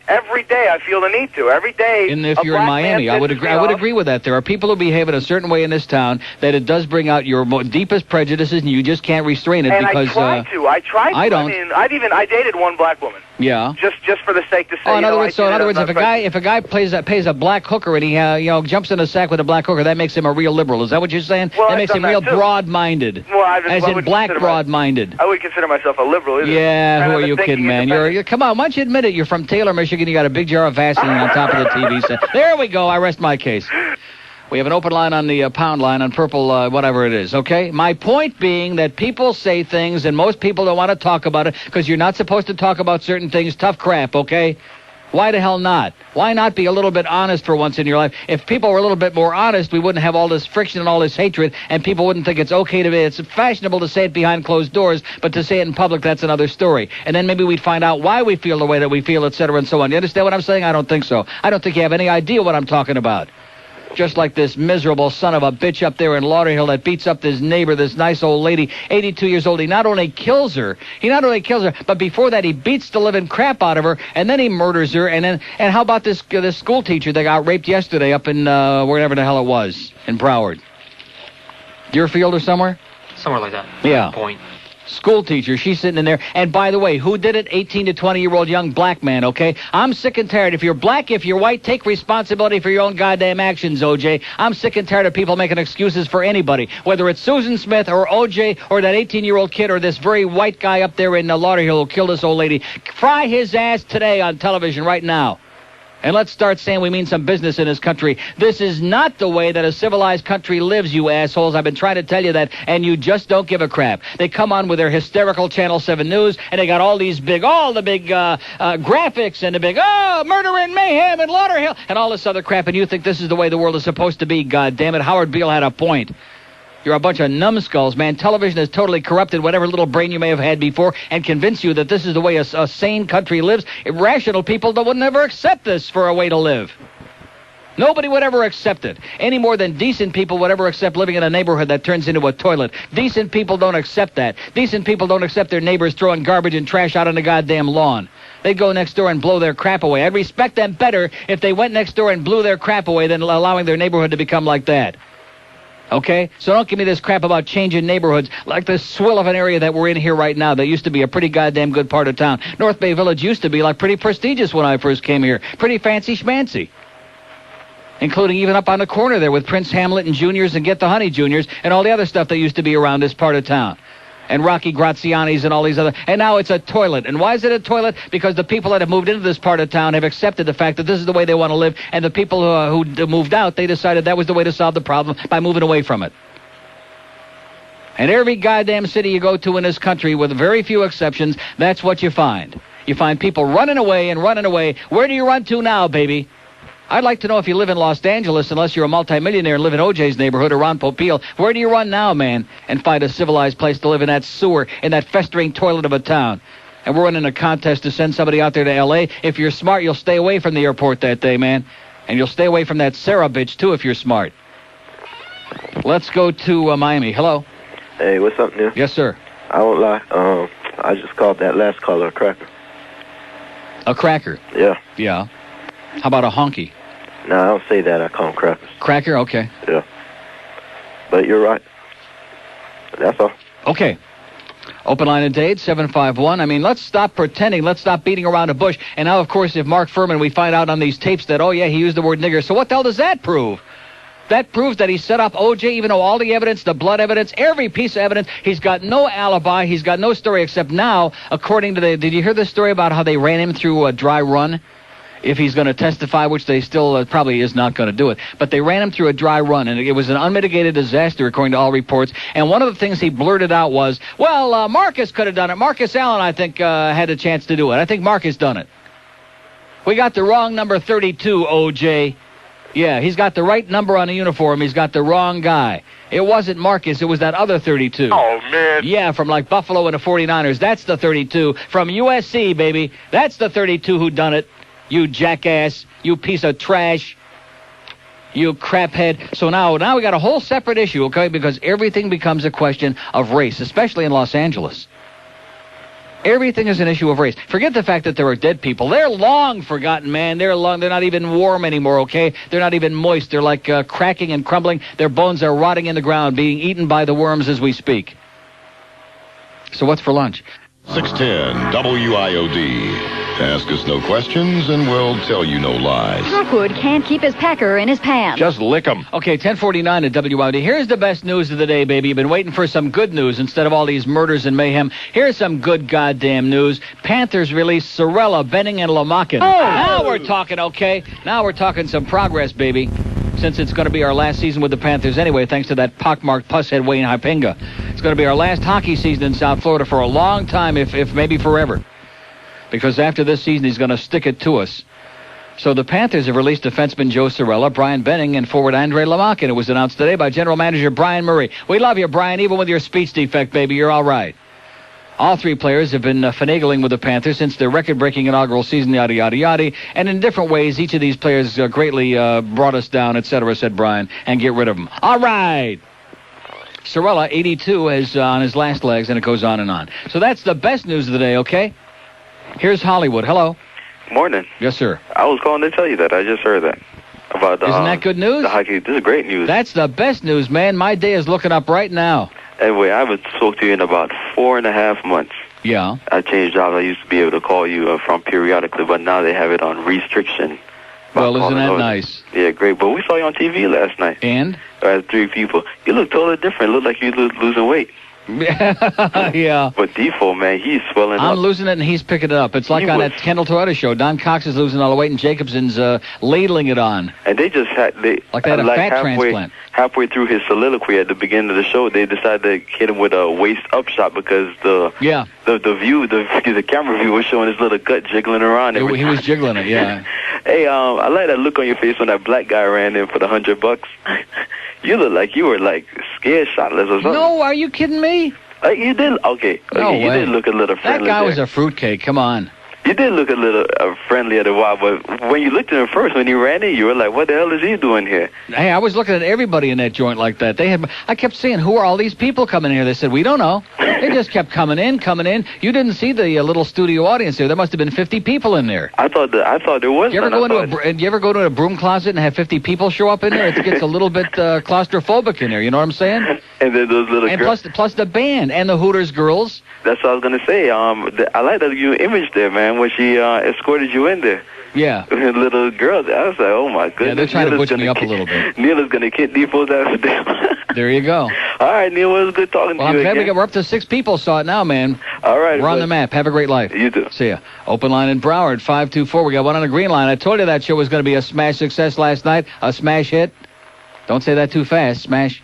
Every day I feel the need to. Every day... And if you're in Miami, I would agree with that. There are people who behave in a certain way in this town that it does bring out your deepest prejudices, and you just can't restrain it because... I try to. I don't. I mean, I dated one black woman. Yeah. Just for the sake to say. In other words, if a guy pays a black hooker and he jumps in a sack with a black hooker, that makes him a real liberal. Is that what you're saying? Well, that makes him real broad-minded. Well, as in black broad-minded. I would consider myself a liberal. Yeah, who are you kidding, man? Come on, why don't you admit it? You're from Taylor, Michigan. You got a big jar of Vaseline on top of the TV set. There we go. I rest my case. We have an open line on the pound line on purple, whatever it is, okay? My point being that people say things, and most people don't want to talk about it because you're not supposed to talk about certain things. Tough crap, okay? Why the hell not? Why not be a little bit honest for once in your life? If people were a little bit more honest, we wouldn't have all this friction and all this hatred, and people wouldn't think it's okay to be... It's fashionable to say it behind closed doors, but to say it in public, that's another story. And then maybe we'd find out why we feel the way that we feel, et cetera, and so on. You understand what I'm saying? I don't think so. I don't think you have any idea what I'm talking about. Just like this miserable son of a bitch up there in Lauderhill that beats up this neighbor, this nice old lady, 82 years old. He not only kills her, but before that he beats the living crap out of her, and then he murders her. And how about this school teacher that got raped yesterday up in wherever the hell it was, in Broward? Deerfield or somewhere? Somewhere like that. Yeah. Point. School teacher, she's sitting in there. And by the way, who did it? 18 to 20-year-old young black man, okay? I'm sick and tired. If you're black, if you're white, take responsibility for your own goddamn actions, OJ. I'm sick and tired of people making excuses for anybody, whether it's Susan Smith or OJ or that 18-year-old kid or this very white guy up there in Lauderhill who killed this old lady. Fry his ass today on television right now. And let's start saying we mean some business in this country. This is not the way that a civilized country lives, you assholes. I've been trying to tell you that, and you just don't give a crap. They come on with their hysterical Channel 7 News, and they got all the big graphics and the big, murder and mayhem and Lauderhill, and all this other crap, and you think this is the way the world is supposed to be. God damn it, Howard Beale had a point. You're a bunch of numbskulls, man. Television has totally corrupted whatever little brain you may have had before and convinced you that this is the way a sane country lives. Irrational people that would never accept this for a way to live. Nobody would ever accept it, any more than decent people would ever accept living in a neighborhood that turns into a toilet. Decent people don't accept that. Decent people don't accept their neighbors throwing garbage and trash out on the goddamn lawn. They'd go next door and blow their crap away. I'd respect them better if they went next door and blew their crap away than allowing their neighborhood to become like that. Okay? So don't give me this crap about changing neighborhoods like this swill of an area that we're in here right now that used to be a pretty goddamn good part of town. North Bay Village used to be like pretty prestigious when I first came here. Pretty fancy schmancy. Including even up on the corner there with Prince Hamlet and Juniors and Get the Honey Juniors and all the other stuff that used to be around this part of town. And Rocky Graziani's and all these other... And now it's a toilet. And why is it a toilet? Because the people that have moved into this part of town have accepted the fact that this is the way they want to live. And the people who moved out, they decided that was the way to solve the problem by moving away from it. And every goddamn city you go to in this country, with very few exceptions, that's what you find. You find people running away and running away. Where do you run to now, baby? I'd like to know if you live in Los Angeles, unless you're a multimillionaire and live in OJ's neighborhood or Ron Popeil. Where do you run now, man, and find a civilized place to live in that sewer, in that festering toilet of a town? And we're running a contest to send somebody out there to L.A. If you're smart, you'll stay away from the airport that day, man. And you'll stay away from that Sarah bitch, too, if you're smart. Let's go to Miami. Hello? Hey, what's up, Neil? Yes, sir. I won't lie. I just called that last caller a cracker. A cracker? Yeah. Yeah. How about a honky? No, I don't say that. I call them crackers. Cracker? Okay. Yeah. But you're right. That's all. Okay. Open line of date, 751. I mean, let's stop pretending. Let's stop beating around the bush. And now, of course, if Mark Fuhrman, we find out on these tapes that, oh, yeah, he used the word nigger. So what the hell does that prove? That proves that he set up OJ, even though all the evidence, the blood evidence, every piece of evidence, he's got no alibi. He's got no story except now, according to did you hear the story about how they ran him through a dry run? If he's going to testify, which they still probably is not going to do it. But they ran him through a dry run, and it was an unmitigated disaster, according to all reports. And one of the things he blurted out was, well, Marcus could have done it. Marcus Allen, I think, had a chance to do it. I think Marcus done it. We got the wrong number 32, OJ. Yeah, he's got the right number on the uniform. He's got the wrong guy. It wasn't Marcus. It was that other 32. Oh, man. Yeah, from like Buffalo and the 49ers. That's the 32. From USC, baby. That's the 32 who done it. You jackass, you piece of trash, you craphead. So now we got a whole separate issue, okay, because everything becomes a question of race, especially in Los Angeles. Everything is an issue of race. Forget the fact that there are dead people. They're long forgotten, man. They're not even warm anymore, okay? They're not even moist. They're like cracking and crumbling. Their bones are rotting in the ground, being eaten by the worms as we speak. So what's for lunch? 610 WIOD. Ask us no questions, and we'll tell you no lies. Rookwood can't keep his pecker in his pants. Just lick them. Okay, 1049 at WIOD. Here's the best news of the day, baby. You've been waiting for some good news instead of all these murders and mayhem. Here's some good goddamn news. Panthers release Sorella, Benning, and Lamakin. Oh! Now we're talking, okay? Now we're talking some progress, baby. Since it's going to be our last season with the Panthers anyway, thanks to that pockmarked pusshead Wayne HiPinga. It's going to be our last hockey season in South Florida for a long time, if maybe forever. Because after this season, he's going to stick it to us. So the Panthers have released defenseman Joe Sorella, Brian Benning, and forward Andre Lamakin. It was announced today by General Manager Brian Murray. We love you, Brian, even with your speech defect, baby. You're all right. All three players have been finagling with the Panthers since their record-breaking inaugural season, yada, yada, yada. And in different ways, each of these players greatly brought us down, etc., said Brian, and get rid of them. All right. Sorella, 82, is on his last legs, and it goes on and on. So that's the best news of the day, okay? Here's Hollywood. Hello. Morning. Yes, sir. I was calling to tell you that. I just heard that. About Isn't that good news? The hockey. This is great news. That's the best news, man. My day is looking up right now. Anyway, I haven't spoke to you in about 4.5 months. Yeah. I changed jobs. I used to be able to call you from periodically, but now they have it on restriction. Well, isn't that nice? Yeah, great. But we saw you on TV last night. And? 3 people. You look totally different. Look like you losing weight. Yeah. But Defoe, man, he's swelling up. I'm losing it and he's picking it up. It's like on that Kendall Toyota show. Don Cox is losing all the weight and Jacobson's ladling it on. And they just had... Like they had a fat transplant. Halfway through his soliloquy at the beginning of the show, they decided to hit him with a waist-up shot because the camera view was showing his little gut jiggling around. He was jiggling it, yeah. Hey, I like that look on your face when that black guy ran in for the $100. You look like you were scared shitless or something. No, are you kidding me? You did. Okay. No you way. did look a little friendly. That guy there. was a fruitcake. Come on. You did look a little friendly at a while, but when you looked at him first, when he ran in, you were like, what the hell is he doing here? Hey, I was looking at everybody in that joint like that. I kept saying, who are all these people coming in here? They said, we don't know. They just kept coming in. You didn't see the little studio audience there. There must have been 50 people in there. I thought there was. You ever go to a broom closet and have 50 people show up in there? It gets a little bit claustrophobic in there. You know what I'm saying? And then those little girls. Plus the band and the Hooters girls. That's what I was gonna say. I like that you image there, man, when she escorted you in there. Yeah. Little girl there. I was like, oh my goodness. Yeah, they're trying to butch me up a little bit. Neil is gonna kick Defoe's ass down. There you go. All right, Neil, it was good talking to you again. We're up to 6 people saw it now, man. All right. We're on the map. Have a great life. You too. See ya. Open line in Broward, 524. We got one on the green line. I told you that show was going to be a smash success last night. A smash hit. Don't say that too fast. Smash.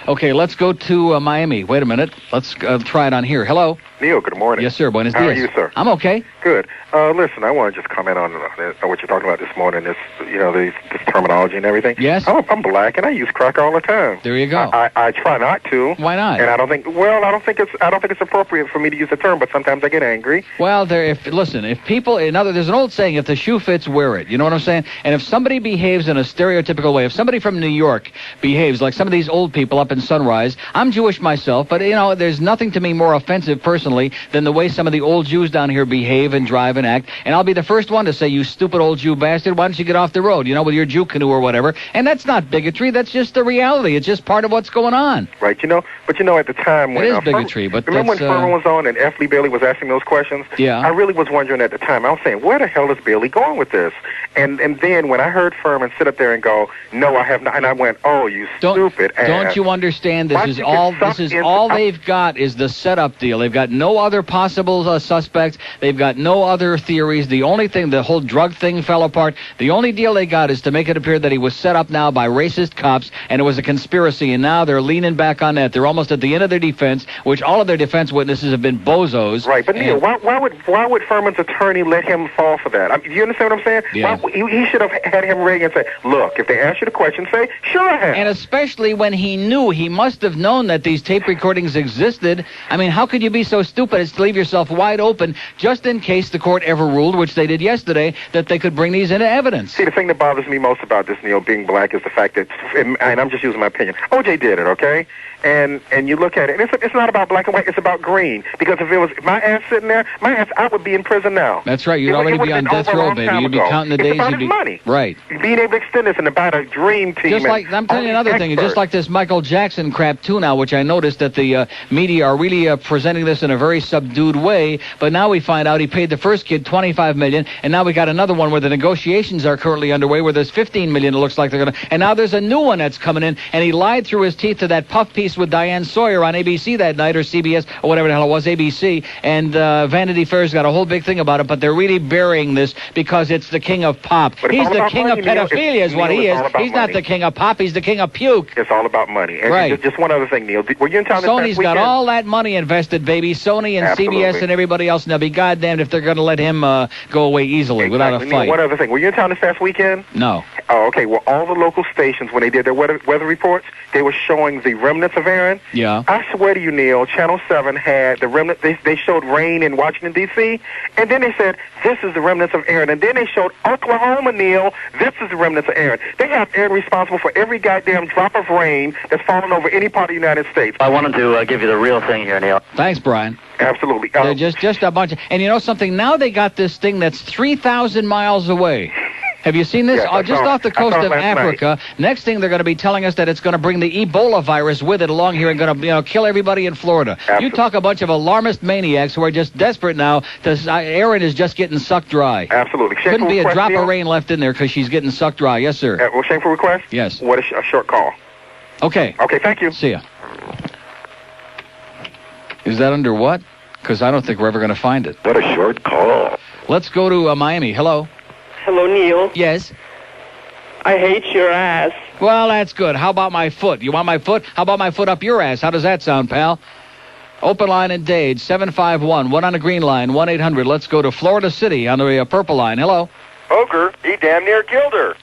Okay, let's go to Miami. Wait a minute. Let's try it on here. Hello. Neil, good morning. Yes, sir. Buenos dias. How are you, sir? I'm okay. Good. Listen, I want to just comment on what you're talking about this morning. This terminology and everything. Yes. I'm black and I use crack all the time. There you go. I try not to. Why not? And I don't think it's appropriate for me to use the term, but sometimes I get angry. Well, there's an old saying: if the shoe fits, wear it. You know what I'm saying? And if somebody behaves in a stereotypical way, if somebody from New York behaves like some of these old people up in Sunrise, I'm Jewish myself, but there's nothing to me more offensive personally than the way some of the old Jews down here behave and drive and act. And I'll be the first one to say, you stupid old Jew bastard, why don't you get off the road, with your Jew canoe or whatever. And that's not bigotry. That's just the reality. It's just part of what's going on. Right. But at the time when... It is bigotry, but remember when Fuhrman was on and F. Lee Bailey was asking those questions? Yeah. I really was wondering at the time. I was saying, where the hell is Bailey going with this? And then when I heard Fuhrman sit up there and go, no, I have not, and I went, oh, you stupid ass. Don't you understand? This is all they've got is the setup deal. They've got no other possible suspects. They've got no other theories. The only thing, the whole drug thing fell apart. The only deal they got is to make it appear that he was set up now by racist cops and it was a conspiracy, and now they're leaning back on that. They're almost at the end of their defense, which all of their defense witnesses have been bozos. Right, but Neil, why would Fuhrman's attorney let him fall for that? Do you understand what I'm saying? Yeah. He should have had him ready and say, look, if they ask you the question, say, sure I have. And especially when he must have known that these tape recordings existed. I mean, how could you be so stupid as to leave yourself wide open just in case the court ever ruled, which they did yesterday, that they could bring these into evidence? See, the thing that bothers me most about this, Neil, being black, is the fact that, and I'm just using my opinion, O.J. did it, okay? And you look at it, and it's not about black and white, it's about green. Because if it was my ass sitting there, I would be in prison now. That's right, you'd already be on death row, baby. You'd be counting the days. It's about his money. Right. Being able to extend this and about a dream team. Just like, I'm telling you another thing, just like this Michael Jackson crap too now, which I noticed that the media are really presenting this in a very subdued way, but now we find out he paid the first kid $25 million, and now we got another one where the negotiations are currently underway where there's $15 million, it looks like they're going to, and now there's a new one that's coming in, and he lied through his teeth to that puff piece with Diane Sawyer on ABC that night, or CBS, or whatever the hell it was, ABC, and Vanity Fair's got a whole big thing about it, but they're really burying this because it's the king of pop. He's the king of pedophilia is what he is. He's not the king of pop, he's the king of puke. It's all about money. And right. Just one other thing, Neil. Were you in town this Sony's got all that money invested, baby. Sony and Absolutely. CBS and everybody else, and they'll be goddamned if they're going to let him go away easily without a fight. Neil, one other thing. Were you in town this past weekend? No. Oh, okay. Well, all the local stations, when they did their weather reports, they were showing the remnants of Aaron. Yeah. I swear to you, Neil, Channel 7 had the remnants. They showed rain in Washington, D.C., and then they said, this is the remnants of Aaron. And then they showed Oklahoma, Neil, this is the remnants of Aaron. They have Aaron responsible for every goddamn drop of rain that's fallen over any part of the United States. I wanted to give you the real thing here, Neil. Thanks, Brian. Absolutely. They're just a bunch of... And you know something? Now they got this thing that's 3,000 miles away. Have you seen this? Yes, just off the coast of Africa. Next thing, they're going to be telling us that it's going to bring the Ebola virus with it along here and going to kill everybody in Florida. Absolutely. You talk a bunch of alarmist maniacs who are just desperate now. Aaron is just getting sucked dry. Absolutely. Couldn't be a drop of rain left in there because she's getting sucked dry. Yes, sir. Well, shameful request? Yes. What a short call. Okay. Okay, thank you. See ya. Is that under what? Because I don't think we're ever going to find it. What a short call. Let's go to Miami. Hello. Hello, Neil. Yes. I hate your ass. Well, that's good. How about my foot? You want my foot? How about my foot up your ass? How does that sound, pal? Open line in Dade, 751, one on the green line, 1-800. Let's go to Florida City on the purple line. Hello. Ogre, he damn near killed her.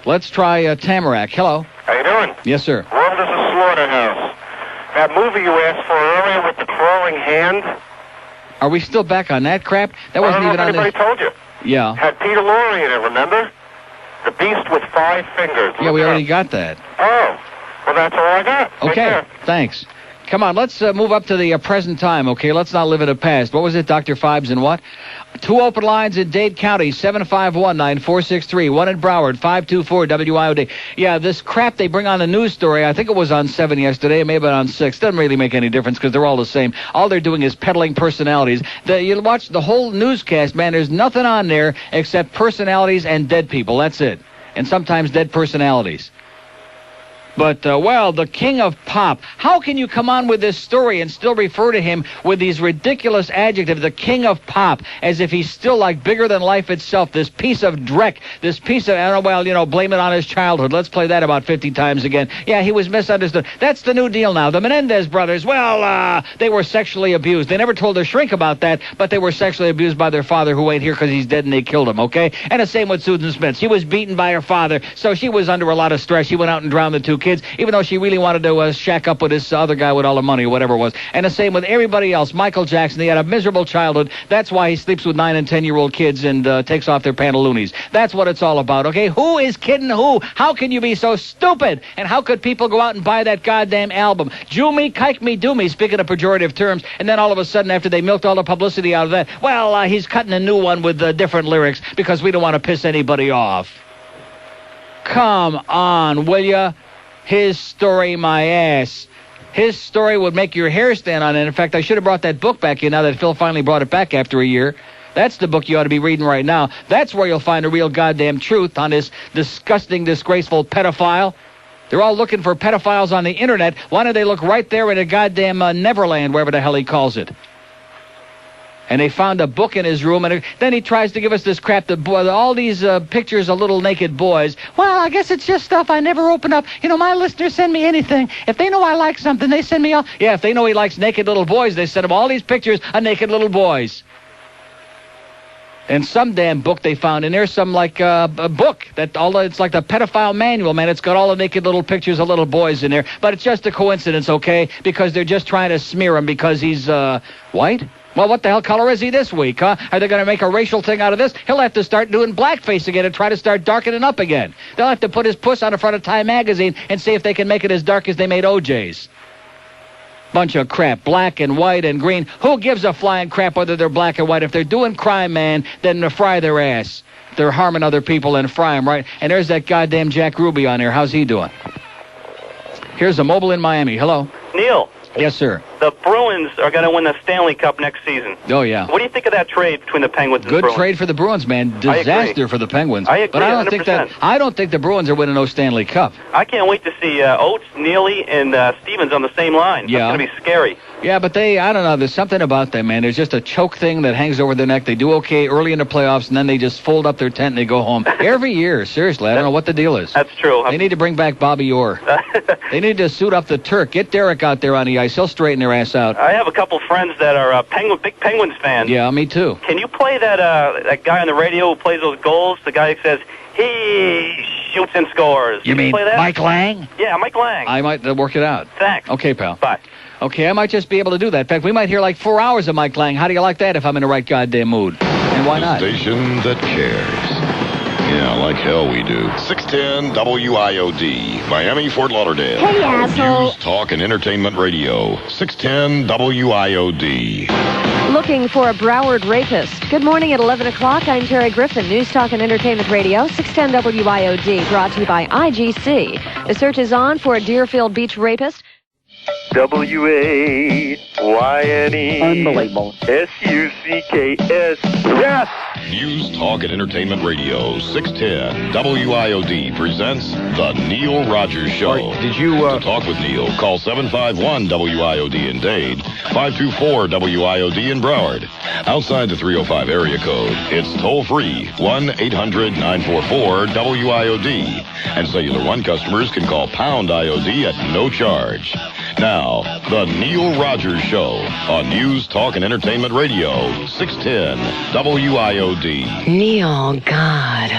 Let's try Tamarack. Hello. How you doing? Yes, sir. World is a slaughterhouse. That movie you asked for earlier with the crawling hand. Are we still back on that crap? That wasn't even on this. Anybody told you. Yeah. Had Peter Lorre in it, remember? The beast with 5 fingers. Yeah, we already got that. Oh, well, that's all I got. Take Okay, care. thanks. Come on, let's move up to the present time, okay? Let's not live in the past. What was it, Dr. Fibes and what? 2 open lines in Dade County, 751-9463. 1 in Broward, 524-WIOD. Yeah, this crap they bring on the news story, I think it was on 7 yesterday, it may have been on 6. Doesn't really make any difference because they're all the same. All they're doing is peddling personalities. You watch the whole newscast, man, there's nothing on there except personalities and dead people. That's it. And sometimes dead personalities. But, well, the king of pop. How can you come on with this story and still refer to him with these ridiculous adjectives, the king of pop, as if he's still, like, bigger than life itself, this piece of dreck, this piece of, well, blame it on his childhood. Let's play that about 50 times again. Yeah, he was misunderstood. That's the new deal now. The Menendez brothers, well, they were sexually abused. They never told their shrink about that, but they were sexually abused by their father who ain't here because he's dead and they killed him, okay? And the same with Susan Smith. She was beaten by her father, so she was under a lot of stress. She went out and drowned the 2 kids, even though she really wanted to shack up with this other guy with all the money or whatever it was. And the same with everybody else. Michael Jackson, he had a miserable childhood. That's why he sleeps with 9 and 10-year-old kids and takes off their pantaloonies. That's what it's all about, okay? Who is kidding who? How can you be so stupid? And how could people go out and buy that goddamn album? Jew me, kike me, do me, speaking of pejorative terms, and then all of a sudden, after they milked all the publicity out of that, well, he's cutting a new one with different lyrics because we don't want to piss anybody off. Come on, will ya? His story, my ass. His story would make your hair stand on end. In fact, I should have brought that book back in now that Phil finally brought it back after a year. That's the book you ought to be reading right now. That's where you'll find the real goddamn truth on this disgusting, disgraceful pedophile. They're all looking for pedophiles on the internet. Why don't they look right there in a goddamn Neverland, wherever the hell he calls it? And they found a book in his room, and then he tries to give us this crap, all these pictures of little naked boys. Well, I guess it's just stuff I never open up. You know, my listeners send me anything. If they know I like something, they send me all... Yeah, if they know he likes naked little boys, they send him all these pictures of naked little boys. And some damn book they found in there, some like a book that it's like the pedophile manual, man. It's got all the naked little pictures of little boys in there. But it's just a coincidence, okay? Because they're just trying to smear him because he's white. Well, what the hell color is he this week, huh? Are they going to make a racial thing out of this? He'll have to start doing blackface again and try to start darkening up again. They'll have to put his puss on the front of Time magazine and see if they can make it as dark as they made OJ's. Bunch of crap, black and white and green. Who gives a flying crap whether they're black or white? If they're doing crime, man, then fry their ass. They're harming other people and fry them, right? And there's that goddamn Jack Ruby on there. How's he doing? Here's a mobile in Miami. Hello? Neil. Yes, sir. The Bruins are going to win the Stanley Cup next season. Oh, yeah. What do you think of that trade between the Penguins and the Good Bruins? trade for the Bruins, man. Disaster for the Penguins. I agree, but I don't 100%. I don't think the Bruins are winning no Stanley Cup. I can't wait to see Oates, Neely, and Stevens on the same line. Yeah. That's going to be scary. Yeah, but I don't know, there's something about them, man. There's just a choke thing that hangs over their neck. They do okay early in the playoffs, and then they just fold up their tent and they go home. Every year, seriously. I don't know what the deal is. That's true. They need to bring back Bobby Orr. They need to suit up the Turk. Get Derek out there on the ice. He'll straighten their ass out. I have a couple friends that are big Penguins fans. Yeah, me too. Can you play that guy on the radio who plays those goals? The guy who says, He shoots and scores. You mean play that? Mike Lange? Yeah, Mike Lange. I might work it out. Thanks. Okay, pal. Bye. Okay, I might just be able to do that. In fact, we might hear like 4 hours of Mike Lange. How do you like that if I'm in the right goddamn mood? And why not? Station that cares. Yeah, like hell we do. 610 WIOD, Miami, Fort Lauderdale. Hey, asshole. News, talk, and entertainment radio. 610 WIOD. Looking for a Broward rapist. Good morning at 11 o'clock. I'm Terry Griffin, News Talk and Entertainment Radio, 610 WIOD, brought to you by IGC. The search is on for a Deerfield Beach rapist. WAYNE. Unbelievable. SUCKS. Yes! News, talk, and entertainment radio. 610 WIOD presents The Neil Rogers Show. Did you, To talk with Neil, call 751 WIOD in Dade, 524 WIOD in Broward. Outside the 305 area code, it's toll-free, 1-800-944-WIOD. And Cellular One customers can call pound IOD at no charge. Now, The Neil Rogers Show on News, Talk, and Entertainment Radio, 610 WIOD. Neil, God.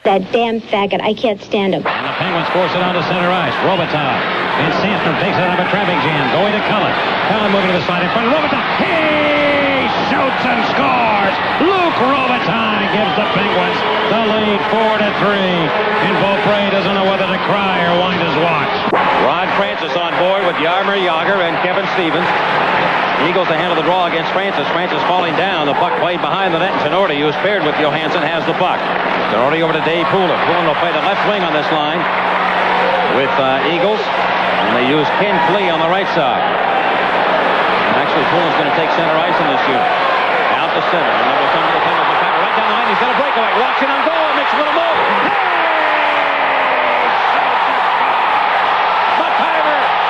That damn faggot. I can't stand him. And the Penguins force it on to center ice. Robitaille. And Sandstrom takes it out of a traffic jam. Going to Cullen. Cullen moving to the side in front of Robitaille. He shoots and scores. Luke Robitaille gives the Penguins the lead 4-3. And Beaupre doesn't know whether to cry or wind his watch. Ron Francis on board with Yarmer Yager and Kevin Stevens. Eagles to handle the draw against Francis. Francis falling down. The puck played behind the net. And Tenorti, who's paired with Johansson, has the puck. Tenorti over to Dave Poulin. Poulin will play the left wing on this line with Eagles. And they use Ken Klee on the right side. And actually, Poulin's going to take center ice in this unit. Out the center. And then we'll come to the Penguins. Right down the line. He's got a breakaway. Walks in on goal. Makes a little move.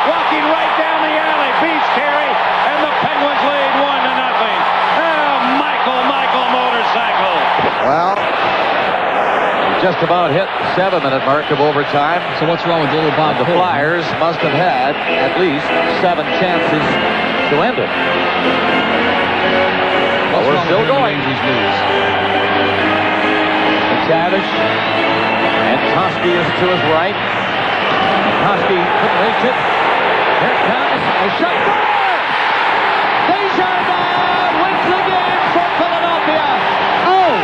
Walking right down the alley, beats Carey, and the Penguins lead 1-0. Oh, Michael motorcycle. Well, we just about hit the 7-minute mark of overtime. So what's wrong with little Bob? The Flyers must have had at least 7 chances to end it. But we're still going. McTavish and Toski is to his right. Toski couldn't reach it. Here comes a shot. Desjardins wins the game for Philadelphia. Oh!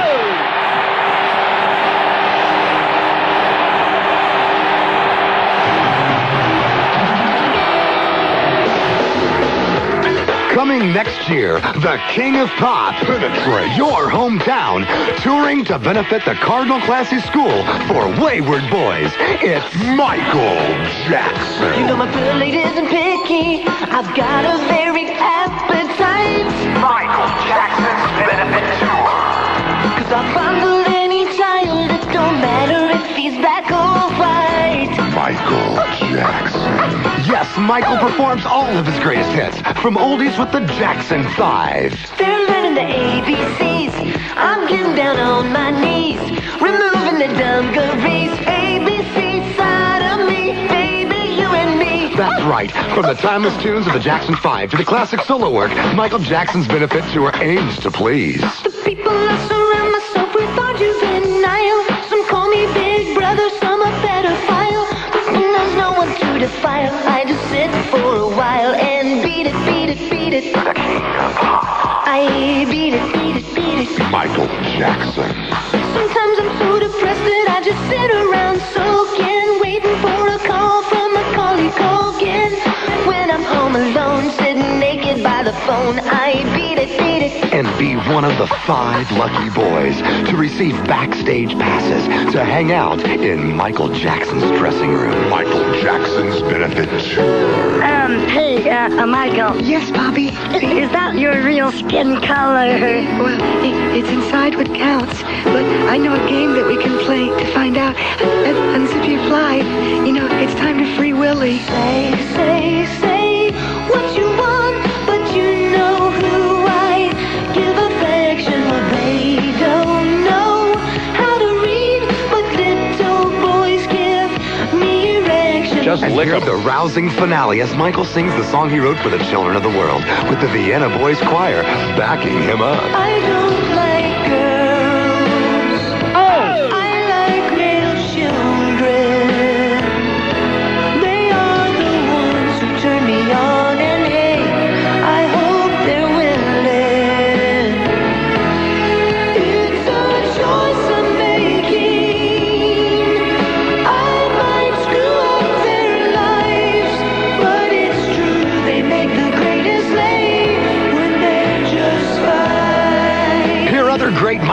Coming next year, the King of Pop, your hometown, touring to benefit the Cardinal Classy School for Wayward Boys. It's Michael Jackson. You know my plate isn't picky. I've got a varied appetite. Michael Jackson's benefit tour. 'Cause I fondle any child. It don't matter if he's black or white. Michael Jackson. Yes, Michael performs all of his greatest hits, from oldies with the Jackson 5. They're learning the ABCs. I'm getting down on my knees, removing the dungarees. ABC side of me, baby, you and me. That's right. From the timeless tunes of the Jackson 5 to the classic solo work, Michael Jackson's benefit tour aims to please. The people I surround myself with are juvenile. Some call me big brother, some a pedophile. But when there's no one to defile, I just sit for a while and beat it, beat it, beat it. The King of Pop. I beat it, beat it, beat it. Michael Jackson. Sometimes I'm so depressed that I just sit around soaking, waiting for a call from Macaulay Culkin. When I'm home alone, sitting naked by the phone, I beat it, beat it. And be one of the 5 lucky boys to receive backstage passes to hang out in Michael Jackson's dressing room. Michael Jackson's benefit tour. Hey, Michael. Yes, Bobby. Is that your real skin color? Well, it's inside what counts. But I know a game that we can play to find out. Unzip your fly. You know, it's time to free Willy. Say what you want, but you know who I give affection. Well, they don't know how to read, but little boys give me erection. Just and hear the rousing finale as Michael sings the song he wrote for the children of the world, with the Vienna Boys Choir backing him up. I don't like girls. Oh! I like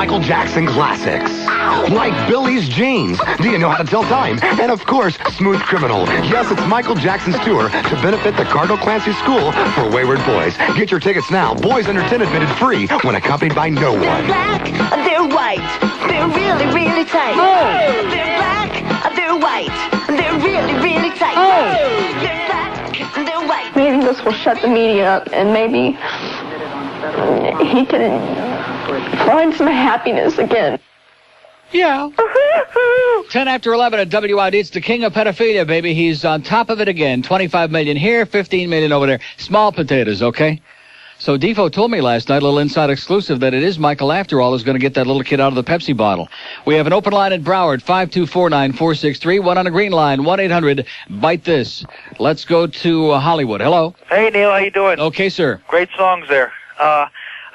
Michael Jackson classics. Like Billy's Jeans, Do You Know How to Tell Time? And of course, Smooth Criminal. Yes, it's Michael Jackson's tour to benefit the Cardinal Clancy School for Wayward Boys. Get your tickets now. Boys under 10 admitted free when accompanied by no one. They're black, they're white, they're really, really tight. Oh. They're black, they're white, they're really, really tight. Oh. They're black, they're white. Maybe this will shut the media up, and maybe he can find some happiness again. Yeah. 10 after 11 at WID. It's the king of pedophilia, baby. He's on top of it again. 25 million here, 15 million over there. Small potatoes, okay? So Defo told me last night, a little inside exclusive, that it is Michael, after all, who's going to get that little kid out of the Pepsi bottle. We have an open line at Broward, 5249463. One on the green line, 1-800-BITE THIS. Let's go to Hollywood. Hello. Hey, Neil, how you doing? Okay, sir. Great songs there.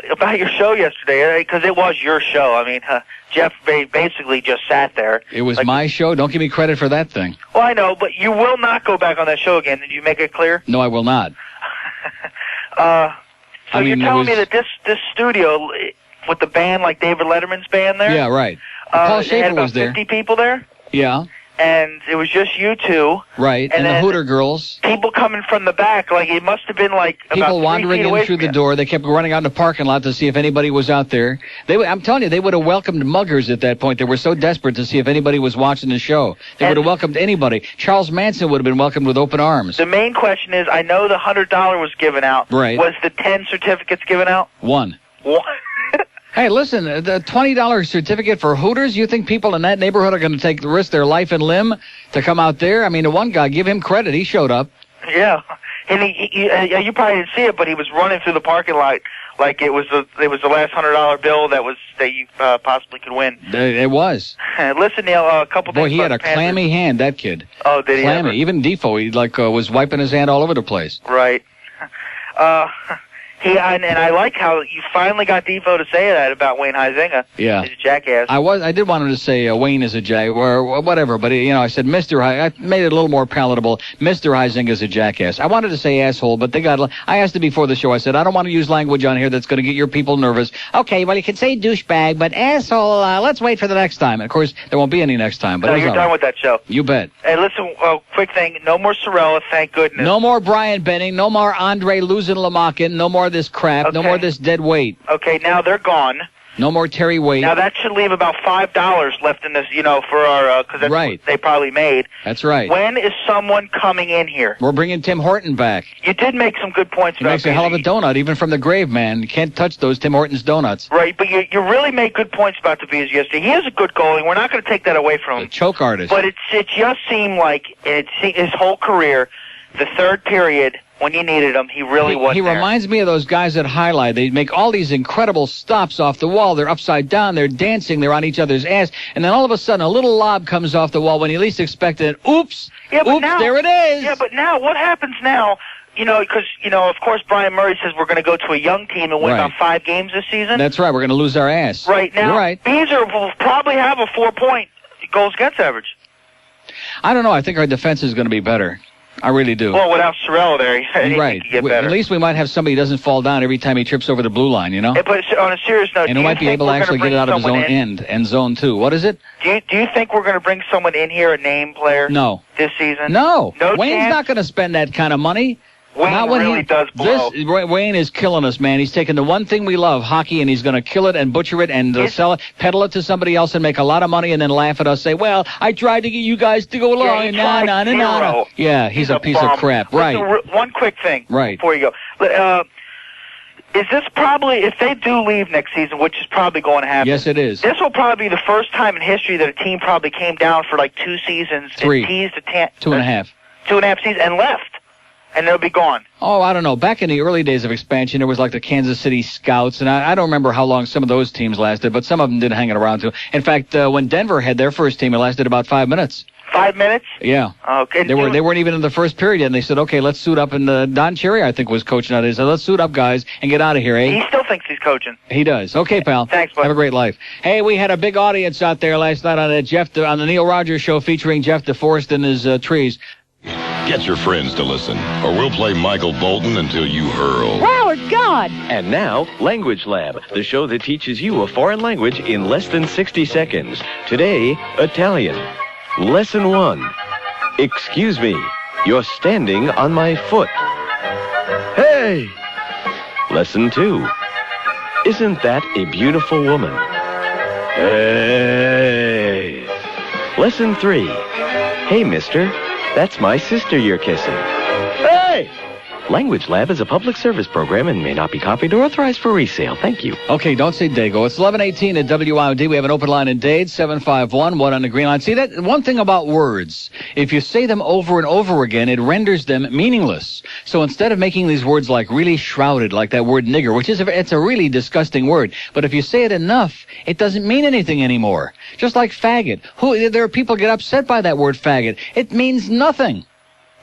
About your show yesterday, because it was your show. I mean, Jeff basically just sat there. It was my show. Don't give me credit for that thing. Well, I know, but you will not go back on that show again. Did you make it clear? No, I will not. So you're telling me that this studio with the band, like David Letterman's band there? Yeah, right. Paul Schaefer was there. 50 people there? Yeah. And it was just you two. Right, and the Hooter girls. People coming from the back, like it must have been like people about wandering in through the door. They kept running out in the parking lot to see if anybody was out there. I'm telling you, they would have welcomed muggers at that point. They were so desperate to see if anybody was watching the show. They would have welcomed anybody. Charles Manson would have been welcomed with open arms. The main question is, I know the $100 was given out. Right. Was the 10 certificates given out? One. Hey, listen, the $20 certificate for Hooters, you think people in that neighborhood are going to take the risk their life and limb to come out there? I mean, the one guy, give him credit. He showed up. Yeah. And you probably didn't see it, but he was running through the parking lot like it was the last $100 bill that you possibly could win. It was. Listen, Neil, a couple things. Boy, he had a clammy hand, that kid. Oh, did he? Clammy. Even Defo, he was wiping his hand all over the place. Right. And I like how you finally got Defo to say that about Wayne Huizenga. Yeah. He's a jackass. I did want him to say Wayne is a jack or whatever, but I said I made it a little more palatable. Mr. Huizenga is a jackass. I wanted to say asshole, but I asked it before the show. I said I don't want to use language on here that's going to get your people nervous. Okay, well you can say douchebag, but asshole. Let's wait for the next time. And of course, there won't be any next time. But no, you're done with that show. You bet. Hey, listen, quick thing. No more Sorella, thank goodness. No more Brian Benning. No more Andre losing Lamakin. No more of this crap. Okay. No more of this dead weight. Okay, now they're gone. No more Terry Waite. Now that should leave about $5 left in this, for our, because that's what they probably made. That's right. When is someone coming in here? We're bringing Tim Horton back. You did make some good points. He makes a hell of a donut, even from the grave, man. You can't touch those Tim Hortons donuts. Right, but you really made good points about the Bees yesterday. He is a good goalie. We're not going to take that away from him. A choke artist. But it just seemed like his whole career, the third period, when you needed him, he really wasn't He there. reminds me of those guys at Highlight. They make all these incredible stops off the wall. They're upside down. They're dancing. They're on each other's ass. And then all of a sudden, a little lob comes off the wall when you least expect it. Oops. Yeah, but Oops, now, there it is. Yeah, but now, what happens now? Because, of course, Brian Murray says we're going to go to a young team and win about 5 games this season. That's right. We're going to lose our ass. Right. Now, You're right. Bees will probably have a 4-point goals against average. I don't know. I think our defense is going to be better. I really do. Well, without Sorella there, anything could get better. At least we might have somebody who doesn't fall down every time he trips over the blue line, But on a serious note, and who might be able to actually get it out of his own end zone, too. What is it? Do you think we're going to bring someone in here, a name player? No. This season? No. Wayne's chance? not going to spend that kind of money. Wayne really does blow. Wayne is killing us, man. He's taking the one thing we love, hockey, and he's going to kill it and butcher it and sell it, peddle it to somebody else and make a lot of money and then laugh at us, say, well, I tried to get you guys to go along. No. Yeah, he's a piece of crap. Right. Listen, one quick thing before you go. Is this probably, if they do leave next season, which is probably going to happen. Yes, it is. This will probably be the first time in history that a team probably came down for like 2 seasons. 3. And teased 2.5. 2.5 seasons and left. And they'll be gone. Oh, I don't know. Back in the early days of expansion, there was like the Kansas City Scouts, and I don't remember how long some of those teams lasted, but some of them did hang it around too. In fact, when Denver had their first team, it lasted about 5 minutes. 5 minutes? Yeah. Okay. They weren't even in the first period, and they said, okay, let's suit up. And Don Cherry, I think, was coaching out. He said, let's suit up, guys, and get out of here, eh? He still thinks he's coaching. He does. Okay, pal. Thanks, bud. Have a great life. Hey, we had a big audience out there last night on the Neil Rogers show featuring Jeff DeForrest and his trees. Get your friends to listen, or we'll play Michael Bolton until you hurl. Howard, God! And now, Language Lab, the show that teaches you a foreign language in less than 60 seconds. Today, Italian. Lesson 1. Excuse me, you're standing on my foot. Hey! Lesson 2. Isn't that a beautiful woman? Hey! Lesson 3. Hey, mister, that's my sister you're kissing. Hey! Language Lab is a public service program and may not be copied or authorized for resale. Thank you. Okay, don't say Dago. It's 11:18 at WIOD. We have an open line in Dade, 751, 1 on the green line. See, that one thing about words, if you say them over and over again, it renders them meaningless. So instead of making these words like really shrouded, like that word nigger, which is it's a really disgusting word, but if you say it enough, it doesn't mean anything anymore. Just like faggot. There are people get upset by that word faggot. It means nothing.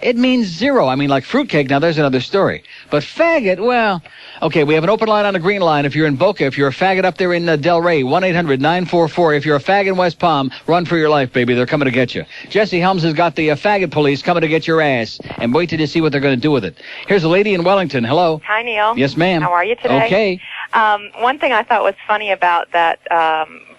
It means zero. I mean, like fruitcake, now there's another story. But faggot, well, okay, we have an open line on the green line. If you're in Boca, if you're a faggot up there in Del Rey, 1-800-944. If you're a faggot in West Palm, run for your life, baby. They're coming to get you. Jesse Helms has got the faggot police coming to get your ass. And wait till you see what they're going to do with it. Here's a lady in Wellington. Hello. Hi, Neil. Yes, ma'am. How are you today? Okay. One thing I thought was funny about that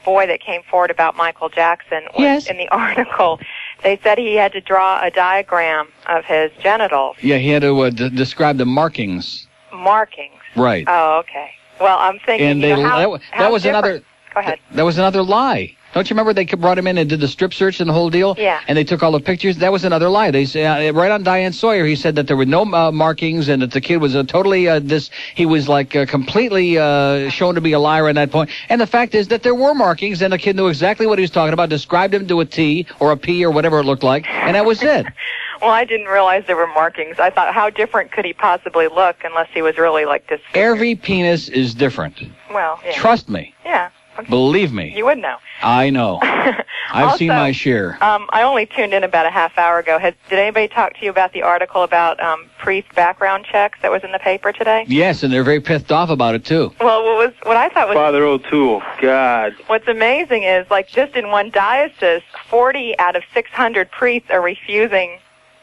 boy that came forward about Michael Jackson was in the article. They said he had to draw a diagram of his genitals. Yeah, he had to describe the markings. Markings. Right. Oh, okay. Well, I'm thinking, and that was another. Go ahead. That was another lie. Don't you remember they brought him in and did the strip search and the whole deal? Yeah. And they took all the pictures. That was another lie. They say right on Diane Sawyer, he said that there were no markings and that the kid was totally he was like completely shown to be a liar at that point. And the fact is that there were markings and the kid knew exactly what he was talking about, described him to a T or a P or whatever it looked like, and that was it. Well, I didn't realize there were markings. I thought, how different could he possibly look unless he was really like this? Every penis is different. Well, yeah. Trust me. Yeah. Okay. Believe me. You would know. I know. I've seen my share. I only tuned in about a half hour ago. Did anybody talk to you about the article about priest background checks that was in the paper today? Yes, and they're very pissed off about it, too. Well, what I thought was... Father O'Toole, God. What's amazing is, like, just in one diocese, 40 out of 600 priests are refusing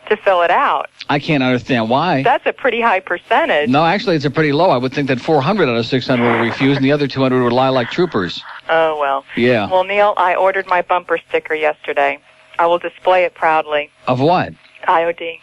to fill it out. I can't understand why. That's a pretty high percentage. No, actually, it's a pretty low. I would think that 400 out of 600 would refuse, and the other 200 would lie like troopers. Oh, well. Yeah. Well, Neil, I ordered my bumper sticker yesterday. I will display it proudly. Of what? IOD.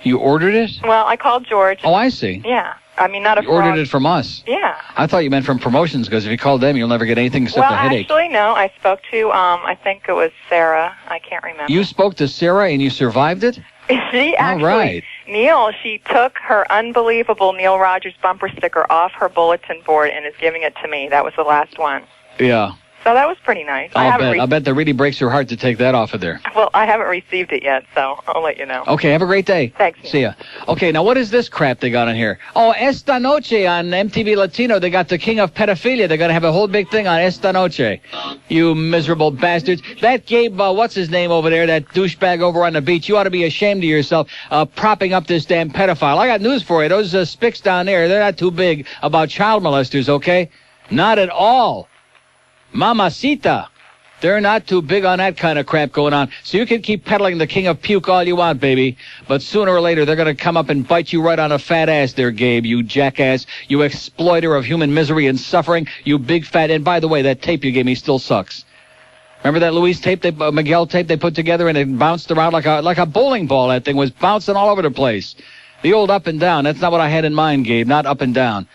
You ordered it? Well, I called George. Oh, I see. Yeah. I mean, not a You ordered it from us? Yeah. I thought you meant from promotions, because if you called them, you'll never get anything except a headache. Well, actually, no. I spoke to, I think it was Sarah. I can't remember. You spoke to Sarah and you survived it? She actually, all right. Neil, she took her unbelievable Neil Rogers bumper sticker off her bulletin board and is giving it to me. That was the last one. Yeah. So that was pretty nice. I'll bet that really breaks her heart to take that off of there. Well, I haven't received it yet, so I'll let you know. Okay, have a great day. Thanks. See ya. Okay, now what is this crap they got on here? Oh, Esta Noche on MTV Latino. They got the king of pedophilia. They're going to have a whole big thing on Esta Noche. You miserable bastards. That Gabe, what's his name over there, that douchebag over on the beach, you ought to be ashamed of yourself propping up this damn pedophile. I got news for you. Those spics down there, they're not too big about child molesters, okay? Not at all. Mamacita. They're not too big on that kind of crap going on. So you can keep peddling the king of puke all you want, baby. But sooner or later, they're going to come up and bite you right on a fat ass there, Gabe, you jackass. You exploiter of human misery and suffering. You big fat... And by the way, that tape you gave me still sucks. Remember that Luis tape, Miguel tape they put together and it bounced around like a bowling ball? That thing was bouncing all over the place. The old up and down. That's not what I had in mind, Gabe. Not up and down.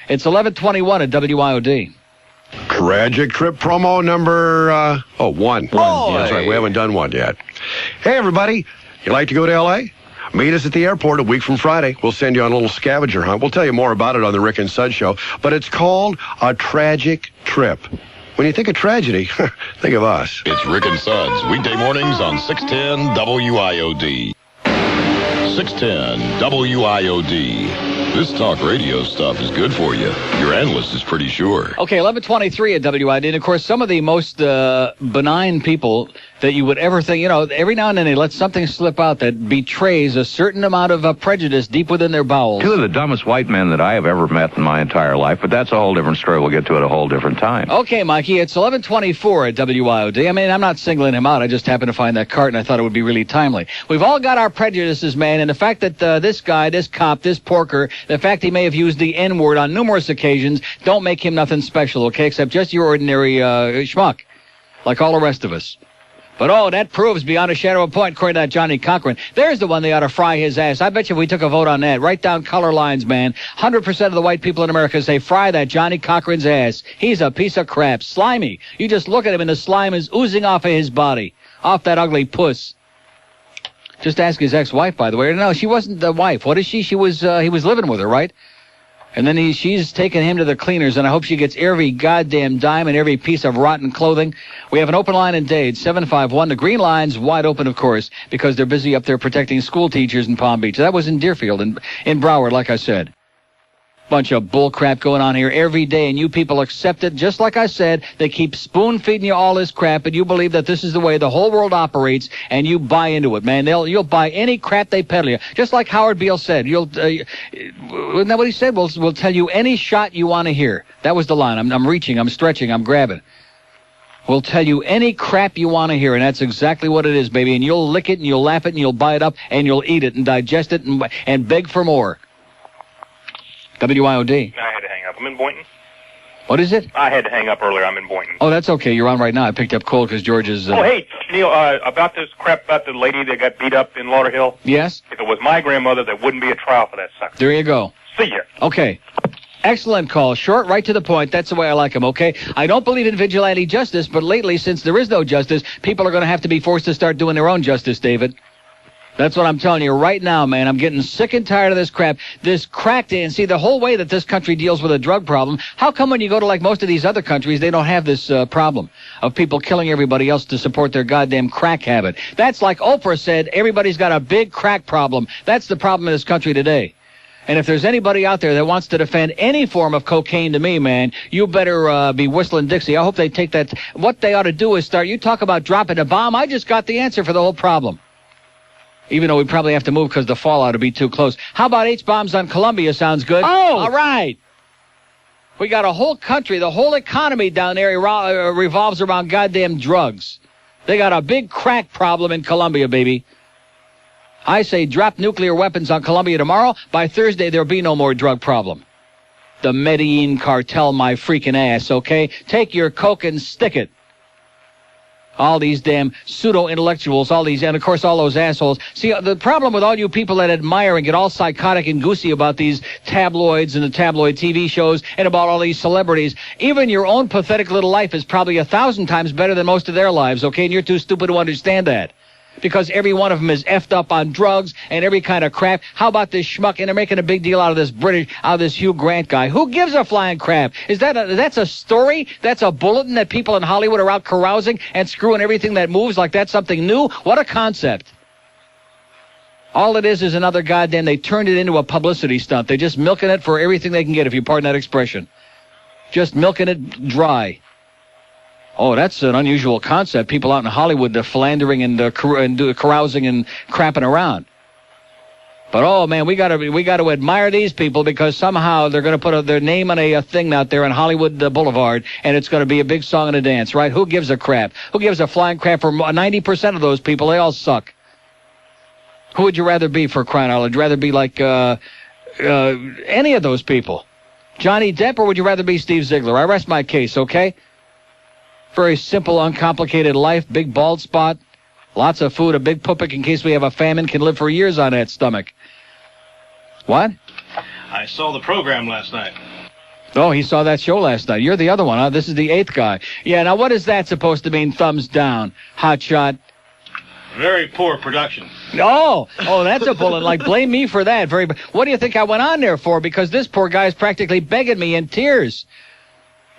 It's 11:21 at WIOD. Tragic Trip promo number, one. Yeah, that's right. We haven't done one yet. Hey, everybody. You like to go to L.A.? Meet us at the airport a week from Friday. We'll send you on a little scavenger hunt. We'll tell you more about it on the Rick and Sud Show. But it's called a Tragic Trip. When you think of tragedy, think of us. It's Rick and Suds, weekday mornings on 610 WIOD. 610 WIOD. This talk radio stuff is good for you. Your analyst is pretty sure. Okay, 11:23 at WID. And, of course, some of the most benign people that you would ever think. You know, every now and then they let something slip out that betrays a certain amount of prejudice deep within their bowels. Two of the dumbest white men that I have ever met in my entire life, but that's a whole different story. We'll get to it at a whole different time. Okay, Mikey, it's 11:24 at WIOD. I mean, I'm not singling him out. I just happened to find that cart, and I thought it would be really timely. We've all got our prejudices, man, and the fact that this guy, this cop, this porker, the fact he may have used the N-word on numerous occasions don't make him nothing special, okay, except just your ordinary schmuck, like all the rest of us. But, that proves beyond a shadow of a point, according to that Johnny Cochran. There's the one they ought to fry his ass. I bet you if we took a vote on that, right down color lines, man, 100% of the white people in America say, fry that Johnny Cochran's ass. He's a piece of crap. Slimy. You just look at him and the slime is oozing off of his body, off that ugly puss. Just ask his ex-wife, by the way. No, she wasn't the wife. What is she? He was living with her, right? And then she's taking him to the cleaners, and I hope she gets every goddamn dime and every piece of rotten clothing. We have an open line in Dade, 751. The green line's wide open, of course, because they're busy up there protecting school teachers in Palm Beach. That was in Deerfield, in Broward, like I said. Bunch of bull crap going on here every day, and you people accept it. Just like I said, they keep spoon-feeding you all this crap, and you believe that this is the way the whole world operates, and you buy into it, man. You'll buy any crap they peddle you. Just like Howard Beale said, isn't that what he said? We'll tell you any shot you want to hear. That was the line. I'm reaching, I'm stretching, I'm grabbing. We'll tell you any crap you want to hear, and that's exactly what it is, baby. And you'll lick it, and you'll laugh it, and you'll buy it up, and you'll eat it, and digest it, and beg for more. WIOD. I had to hang up. I'm in Boynton. What is it? I had to hang up earlier. I'm in Boynton. Oh, that's okay. You're on right now. I picked up cold because George is... Oh, hey, Neil, about this crap about the lady that got beat up in Lauderhill. Yes? If it was my grandmother, there wouldn't be a trial for that sucker. There you go. See ya. Okay. Excellent call. Short, right to the point. That's the way I like them, okay? I don't believe in vigilante justice, but lately, since there is no justice, people are going to have to be forced to start doing their own justice, David. That's what I'm telling you right now, man. I'm getting sick and tired of this crap. This crack, and see, the whole way that this country deals with a drug problem, how come when you go to, like, most of these other countries, they don't have this problem of people killing everybody else to support their goddamn crack habit? That's like Oprah said, everybody's got a big crack problem. That's the problem in this country today. And if there's anybody out there that wants to defend any form of cocaine to me, man, you better be whistling Dixie. I hope they take that. What they ought to do is start, you talk about dropping a bomb, I just got the answer for the whole problem. Even though we probably have to move because the fallout would be too close. How about H-bombs on Columbia? Sounds good. Oh! All right. We got a whole country, the whole economy down there revolves around goddamn drugs. They got a big crack problem in Columbia, baby. I say drop nuclear weapons on Columbia tomorrow. By Thursday, there'll be no more drug problem. The Medellin cartel, my freaking ass, okay? Take your coke and stick it. All these damn pseudo-intellectuals, all these, and of course all those assholes. See, the problem with all you people that admire and get all psychotic and goosey about these tabloids and the tabloid TV shows and about all these celebrities, even your own pathetic little life is probably 1,000 times better than most of their lives, okay? And you're too stupid to understand that. Because every one of them is effed up on drugs and every kind of crap. How about this schmuck? And they're making a big deal out of this Hugh Grant guy. Who gives a flying crap? That's a story? That's a bulletin that people in Hollywood are out carousing and screwing everything that moves like that's something new? What a concept. All it is another goddamn, they turned it into a publicity stunt. They're just milking it for everything they can get, if you pardon that expression. Just milking it dry. Oh, that's an unusual concept. People out in Hollywood, they're philandering and carousing and crapping around. But, oh, man, we got to admire these people because somehow they're going to put their name on a thing out there on Hollywood Boulevard, and it's going to be a big song and a dance, right? Who gives a crap? Who gives a flying crap for 90% of those people? They all suck. Who would you rather be, for crying out loud? Would you rather be like any of those people? Johnny Depp, or would you rather be Steve Ziegler? I rest my case, okay? Very simple, uncomplicated life, big bald spot, lots of food, a big pupik in case we have a famine, can live for years on that stomach. What? I saw the program last night. Oh, he saw that show last night. You're the other one, huh? This is the eighth guy. Yeah, now what is that supposed to mean, thumbs down? Hot shot. Very poor production. Oh, that's a bullet. Like, blame me for that. What do you think I went on there for? Because this poor guy's practically begging me in tears.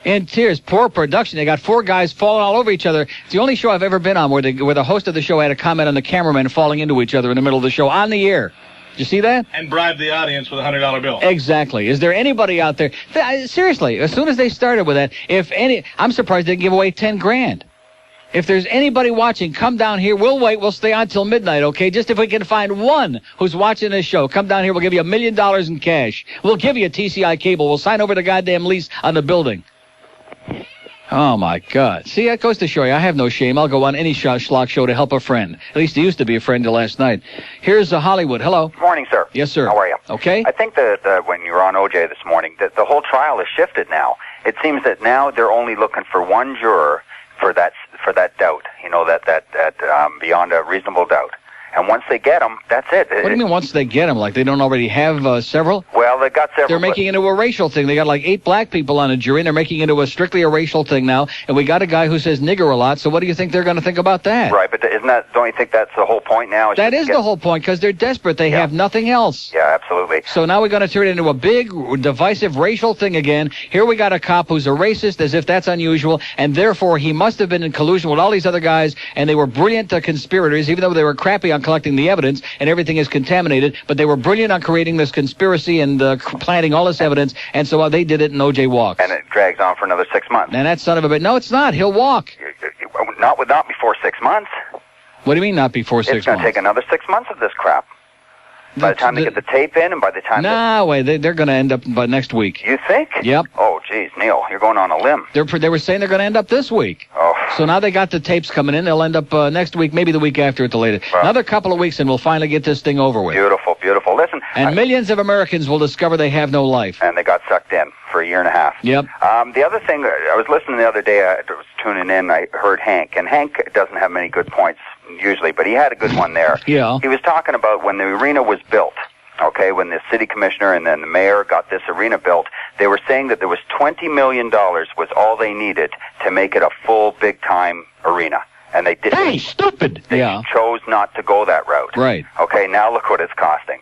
In tears. Poor production. They got four guys falling all over each other. It's the only show I've ever been on where the host of the show had a comment on the cameraman falling into each other in the middle of the show on the air. Did you see that? And bribed the audience with a $100 bill. Exactly. Is there anybody out there? Seriously, as soon as they started with that, I'm surprised they didn't give away $10,000. If there's anybody watching, come down here. We'll wait. We'll stay on till midnight, okay? Just if we can find one who's watching this show, come down here. We'll give you $1 million in cash. We'll give you a TCI cable. We'll sign over the goddamn lease on the building. Oh, my God. See, that goes to show you I have no shame. I'll go on any schlock show to help a friend. At least he used to be a friend till last night. Here's Hollywood. Hello. Morning, sir. Yes, sir. How are you? Okay. I think that when you were on OJ this morning, that the whole trial has shifted now. It seems that now they're only looking for one juror for that doubt, that beyond a reasonable doubt. And once they get them, that's it. What do you mean once they get them? Like they don't already have several? Well, they got several. They're making it into a racial thing. They got like 8 black people on a jury, and they're making it into strictly a racial thing now. And we got a guy who says nigger a lot, so what do you think they're going to think about that? Right, but don't you think that's the whole point now? That is the whole point, because they're desperate. They have nothing else. Yeah, absolutely. So now we're going to turn it into a big, divisive racial thing again. Here we got a cop who's a racist, as if that's unusual, and therefore he must have been in collusion with all these other guys, and they were brilliant conspirators, even though they were crappy on collecting the evidence. And everything is contaminated, but they were brilliant on creating this conspiracy and planting all this evidence, and so they did it, and O.J. walks. And it drags on for another 6 months. And that son of a bitch. No, it's not. He'll walk. Not before 6 months. What do you mean not before 6 months? It's going to take another 6 months of this crap. By the time they get the tape in, and by the time... Wait, they're going to end up by next week. You think? Yep. Oh, geez, Neil, you're going on a limb. They were saying they're going to end up this week. Oh. So now they got the tapes coming in. They'll end up next week, maybe the week after at the latest. Well, another couple of weeks, and we'll finally get this thing over with. Beautiful, beautiful. Listen... And millions of Americans will discover they have no life. And they got sucked in for a year and a half. Yep. The other thing, I was listening the other day, I was tuning in, I heard Hank, and Hank doesn't have many good points usually, but he had a good one there. Yeah. He was talking about when the arena was built. Okay, when the city commissioner and then the mayor got this arena built, they were saying that there was $20 million was all they needed to make it a full big-time arena. And they didn't. Hey, stupid! They chose not to go that route. Right. Okay, now look what it's costing.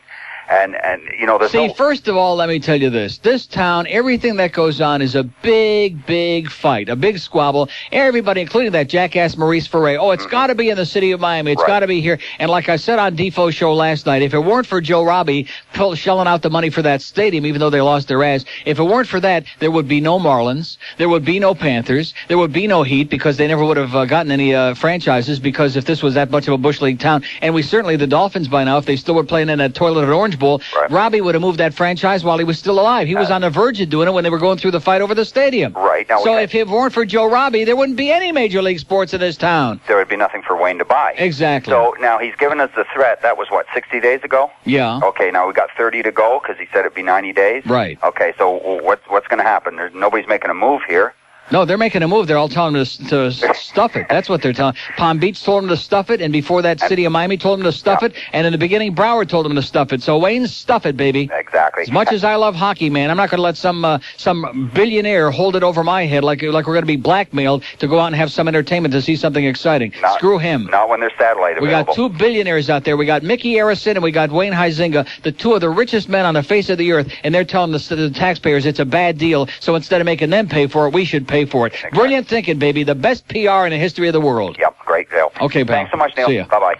And there's first of all, let me tell you this. This town, everything that goes on is a big, big fight, a big squabble. Everybody, including that jackass Maurice Ferre. Oh, it's got to be in the city of Miami. It's got to be here. And like I said on Defoe's show last night, if it weren't for Joe Robbie shelling out the money for that stadium, even though they lost their ass, if it weren't for that, there would be no Marlins, there would be no Panthers, there would be no Heat, because they never would have gotten any franchises, because if this was that much of a Bush League town, and the Dolphins by now, if they still were playing in that toilet at Orange Bowl, Robbie would have moved that franchise while he was still alive. He was on the verge of doing it when they were going through the fight over the stadium. Right. Now so if it weren't for Joe Robbie, there wouldn't be any Major League sports in this town. There would be nothing for Wayne to buy. Exactly. So now he's given us the threat. That was, 60 days ago? Yeah. Okay, now we got 30 to go because he said it'd be 90 days? Right. Okay, so what's going to happen? Nobody's making a move here. No, they're making a move. They're all telling them to stuff it. That's what they're telling. Palm Beach told them to stuff it, and before that, City of Miami told them to stuff it, and in the beginning, Broward told them to stuff it. So Wayne, stuff it, baby. Exactly. As much as I love hockey, man, I'm not going to let some billionaire hold it over my head like we're going to be blackmailed to go out and have some entertainment to see something exciting. Screw him. Not when there's satellite available. We got 2 billionaires out there. We got Mickey Arison and we got Wayne Huizenga, the 2 of the richest men on the face of the earth, and they're telling the taxpayers it's a bad deal, so instead of making them pay for it, we should pay for it. Exactly. Brilliant thinking, baby. The best PR in the history of the world. Yep, great deal. Okay, pal. Thanks so much, Neil. See ya. Bye-bye.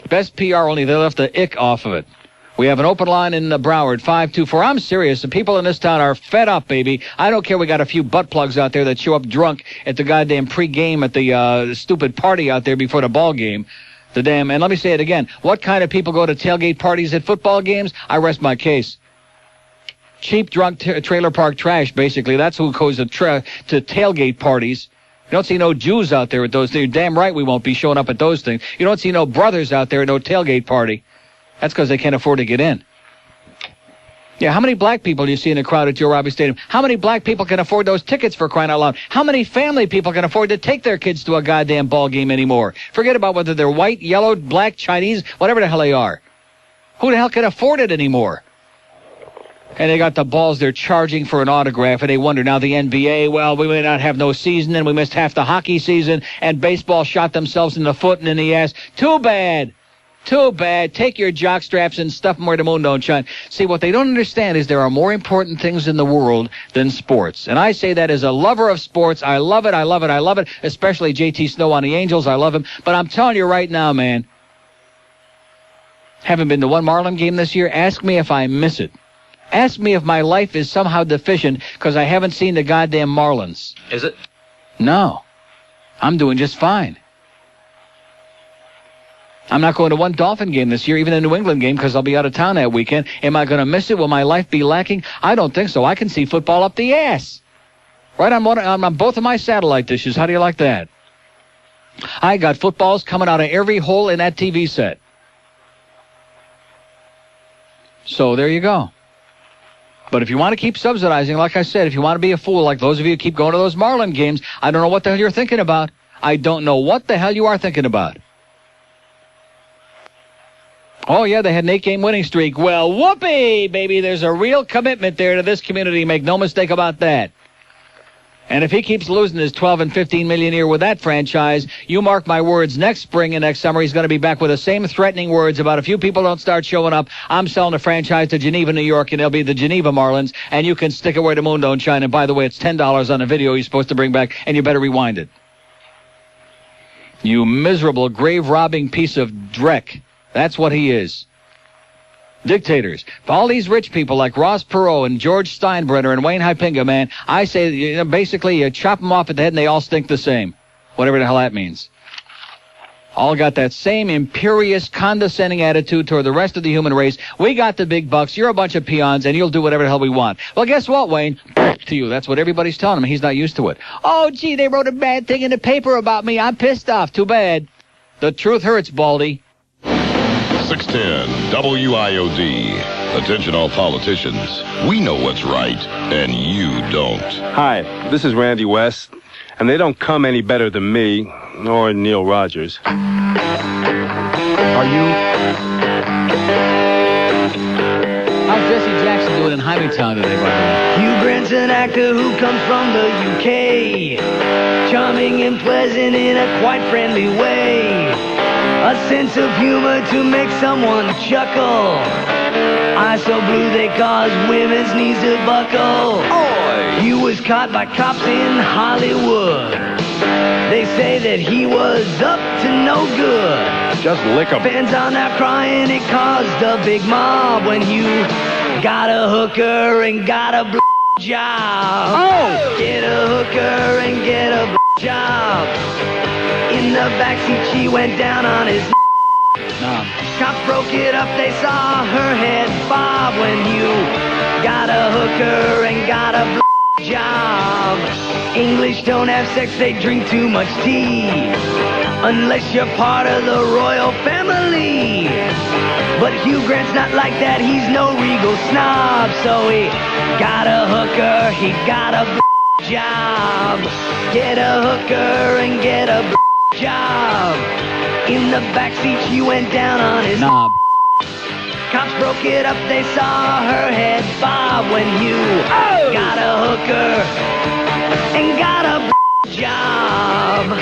Best PR, only they left the ick off of it. We have an open line in Broward, 524. I'm serious. The people in this town are fed up, baby. I don't care. We got a few butt plugs out there that show up drunk at the goddamn pregame at the stupid party out there before the ball game. And let me say it again. What kind of people go to tailgate parties at football games? I rest my case. Cheap, drunk trailer park trash, basically. That's who goes to tailgate parties. You don't see no Jews out there at those things. You're damn right we won't be showing up at those things. You don't see no brothers out there at no tailgate party. That's because they can't afford to get in. Yeah, how many black people do you see in the crowd at Joe Robbie Stadium? How many black people can afford those tickets, for crying out loud? How many family people can afford to take their kids to a goddamn ball game anymore? Forget about whether they're white, yellow, black, Chinese, whatever the hell they are. Who the hell can afford it anymore? And they got the balls, they're charging for an autograph, and they wonder now the NBA, well, we may not have no season, and we missed half the hockey season, and baseball shot themselves in the foot and in the ass. Too bad. Too bad. Take your jock straps and stuff them where the moon don't shine. See, what they don't understand is there are more important things in the world than sports. And I say that as a lover of sports. I love it, I love it, I love it, especially J.T. Snow on the Angels. I love him. But I'm telling you right now, man, haven't been to one Marlin game this year. Ask me if I miss it. Ask me if my life is somehow deficient because I haven't seen the goddamn Marlins. Is it? No. I'm doing just fine. I'm not going to one Dolphin game this year, even a New England game, because I'll be out of town that weekend. Am I going to miss it? Will my life be lacking? I don't think so. I can see football up the ass. Right on both of my satellite dishes. How do you like that? I got footballs coming out of every hole in that TV set. So there you go. But if you want to keep subsidizing, like I said, if you want to be a fool, like those of you who keep going to those Marlin games, I don't know what the hell you're thinking about. I don't know what the hell you are thinking about. Oh, yeah, they had an 8-game winning streak. Well, whoopee, baby. There's a real commitment there to this community. Make no mistake about that. And if he keeps losing his 12 and 15 million a year with that franchise, you mark my words, next spring and next summer, he's going to be back with the same threatening words about if you people don't start showing up, I'm selling a franchise to Geneva, New York, and they'll be the Geneva Marlins, and you can stick it where the moon don't shine. And by the way, it's $10 on a video you're supposed to bring back, and you better rewind it. You miserable, grave-robbing piece of dreck. That's what he is. Dictators. For all these rich people like Ross Perot and George Steinbrenner and Wayne HiPinga, man, I say, basically, you chop them off at the head and they all stink the same. Whatever the hell that means. All got that same imperious, condescending attitude toward the rest of the human race. We got the big bucks, you're a bunch of peons, and you'll do whatever the hell we want. Well, guess what, Wayne? To you. That's what everybody's telling him. He's not used to it. Oh, gee, they wrote a bad thing in the paper about me. I'm pissed off. Too bad. The truth hurts, Baldy. 610 WIOD. Attention all politicians. We know what's right, and you don't. Hi, this is Randy West, and they don't come any better than me or Neil Rogers. Are you? How's Jesse Jackson doing in Hymietown today, by the way? Hugh Grant's an actor who comes from the UK. Charming and pleasant in a quite friendly way. A sense of humor to make someone chuckle. Eyes so blue they cause women's knees to buckle. Oi! He was caught by cops in Hollywood. They say that he was up to no good. Just lick him. Fans are now crying it caused a big mob when you got a hooker and got a job. Oh! Get a hooker and get a job. In the backseat, she went down on his. No. Cops broke it up, they saw her head bob when you got a hooker and got a job. English don't have sex, they drink too much tea. Unless you're part of the royal family. But Hugh Grant's not like that, he's no regal snob. So he got a hooker, he got a job. Get a hooker and get a job. In the backseat, she went down on his knob. Cops broke it up, they saw her head bob when you got a hooker and got a job.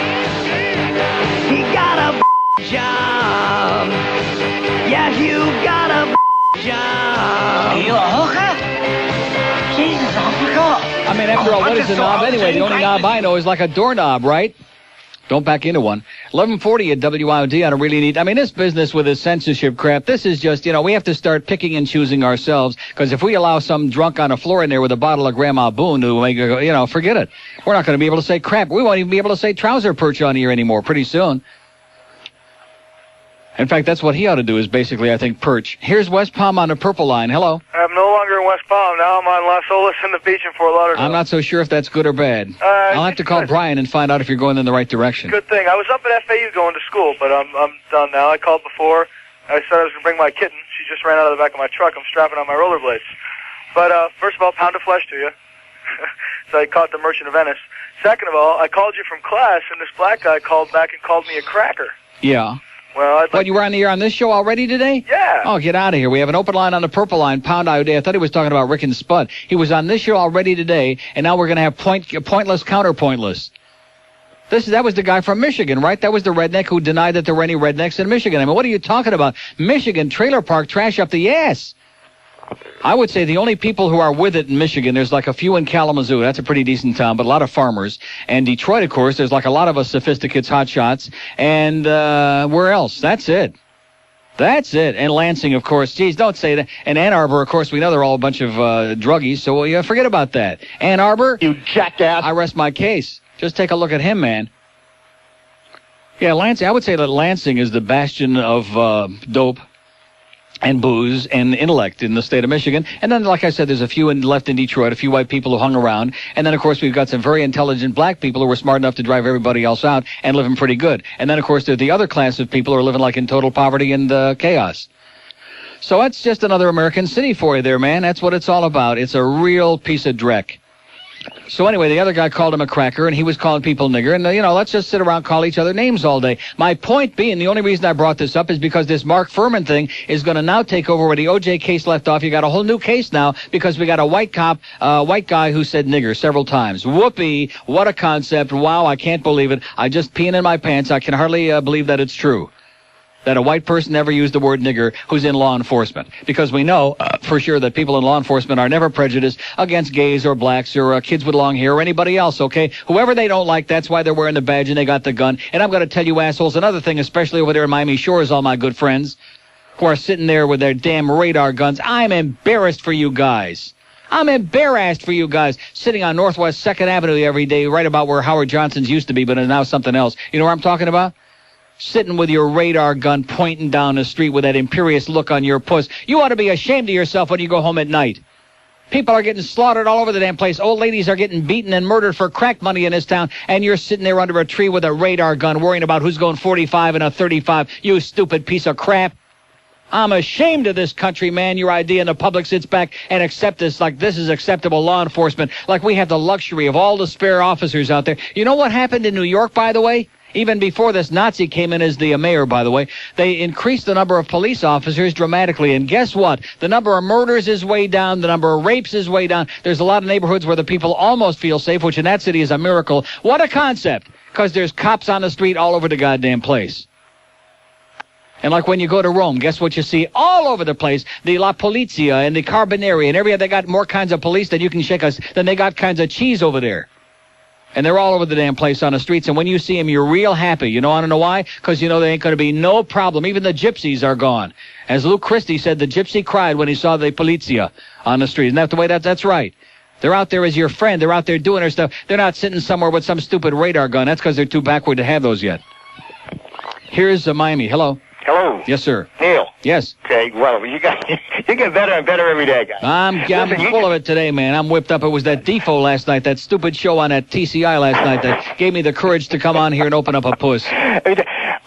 He got a job. Yeah, you got a job. Are you a hooker? Jesus, I forgot. I mean, after all, what is a knob anyway? The only knob I know is like a doorknob, right? Don't back into one. 1140 at WIOD on a really neat. I mean, this business with this censorship crap, this is just, we have to start picking and choosing ourselves, because if we allow some drunk on the floor in there with a bottle of Grandma Boone to make, forget it. We're not going to be able to say crap. We won't even be able to say trouser perch on here anymore pretty soon. In fact, that's what he ought to do is basically, I think, perch. Here's West Palm on the purple line. Hello. I'm no longer in West Palm. Now I'm on Las Olas and the beach in Fort Lauderdale. I'm not so sure if that's good or bad. I'll have to call Brian and find out if you're going in the right direction. Good thing. I was up at FAU going to school, but I'm done now. I called before. I said I was going to bring my kitten. She just ran out of the back of my truck. I'm strapping on my rollerblades. But first of all, pound of flesh to you. So I caught the Merchant of Venice. Second of all, I called you from class, and this black guy called back and called me a cracker. Yeah. Well, you were on the air on this show already today? Yeah. Oh, get out of here. We have an open line on the purple line, pound IOD. I thought he was talking about Rick and Spud. He was on this show already today, and now we're going to have pointless, counterpointless. That was the guy from Michigan, right? That was the redneck who denied that there were any rednecks in Michigan. I mean, what are you talking about? Michigan, trailer park trash up the ass. I would say the only people who are with it in Michigan, there's like a few in Kalamazoo. That's a pretty decent town, but a lot of farmers. And Detroit, of course, there's like a lot of us sophisticates, hotshots. And where else? That's it. That's it. And Lansing, of course. Geez, don't say that. And Ann Arbor, of course, we know they're all a bunch of druggies, so forget about that. Ann Arbor? You jackass. I rest my case. Just take a look at him, man. Yeah, Lansing. I would say that Lansing is the bastion of dope and booze and intellect in the state of Michigan. And then, like I said, there's a few left in Detroit, a few white people who hung around. And then, of course, we've got some very intelligent black people who were smart enough to drive everybody else out and living pretty good. And then, of course, there's the other class of people who are living like in total poverty and chaos. So that's just another American city for you there, man. That's what it's all about. It's a real piece of dreck. So anyway, the other guy called him a cracker, and he was calling people nigger. And, let's just sit around and call each other names all day. My point being, the only reason I brought this up is because this Mark Fuhrman thing is going to now take over where the O.J. case left off. You got a whole new case now because we got a white guy who said nigger several times. Whoopee, what a concept. Wow, I can't believe it. I just peeing in my pants. I can hardly believe that it's true. That a white person never used the word nigger who's in law enforcement. Because we know for sure that people in law enforcement are never prejudiced against gays or blacks or kids with long hair or anybody else, okay? Whoever they don't like, that's why they're wearing the badge and they got the gun. And I'm going to tell you assholes another thing, especially over there in Miami Shores, all my good friends who are sitting there with their damn radar guns. I'm embarrassed for you guys. I'm embarrassed for you guys sitting on Northwest 2nd Avenue every day, right about where Howard Johnson's used to be, but is now something else. You know what I'm talking about? Sitting with your radar gun pointing down the street with that imperious look on your puss. You ought to be ashamed of yourself when you go home at night. People are getting slaughtered all over the damn place. Old ladies are getting beaten and murdered for crack money in this town, and you're sitting there under a tree with a radar gun worrying about who's going 45 and a 35. You stupid piece of crap. I'm ashamed of this country, man. Your idea, and the public sits back and accepts this like this is acceptable law enforcement, like we have the luxury of all the spare officers out there. You know what happened in New York, by the way? Even before this Nazi came in as the mayor, by the way, they increased the number of police officers dramatically. And guess what? The number of murders is way down. The number of rapes is way down. There's a lot of neighborhoods where the people almost feel safe, which in that city is a miracle. What a concept, because there's cops on the street all over the goddamn place. And like when you go to Rome, guess what you see all over the place? The La Polizia and the Carabinieri and everywhere. They got more kinds of police than you can shake us, than they got kinds of cheese over there. And they're all over the damn place on the streets. And when you see them, you're real happy. You know, I don't know why? Because you know there ain't going to be no problem. Even the gypsies are gone. As Luke Christie said, the gypsy cried when he saw the polizia on the street. Isn't that the way that's right? They're out there as your friend. They're out there doing their stuff. They're not sitting somewhere with some stupid radar gun. That's because they're too backward to have those yet. Here's Miami. Hello. Hello. Yes, sir. Neil. Yes. Okay, well, you get better and better every day, guys. I'm full of it today, man. I'm whipped up. It was that Defo last night, that stupid show on that TCI last night that gave me the courage to come on here and open up a puss.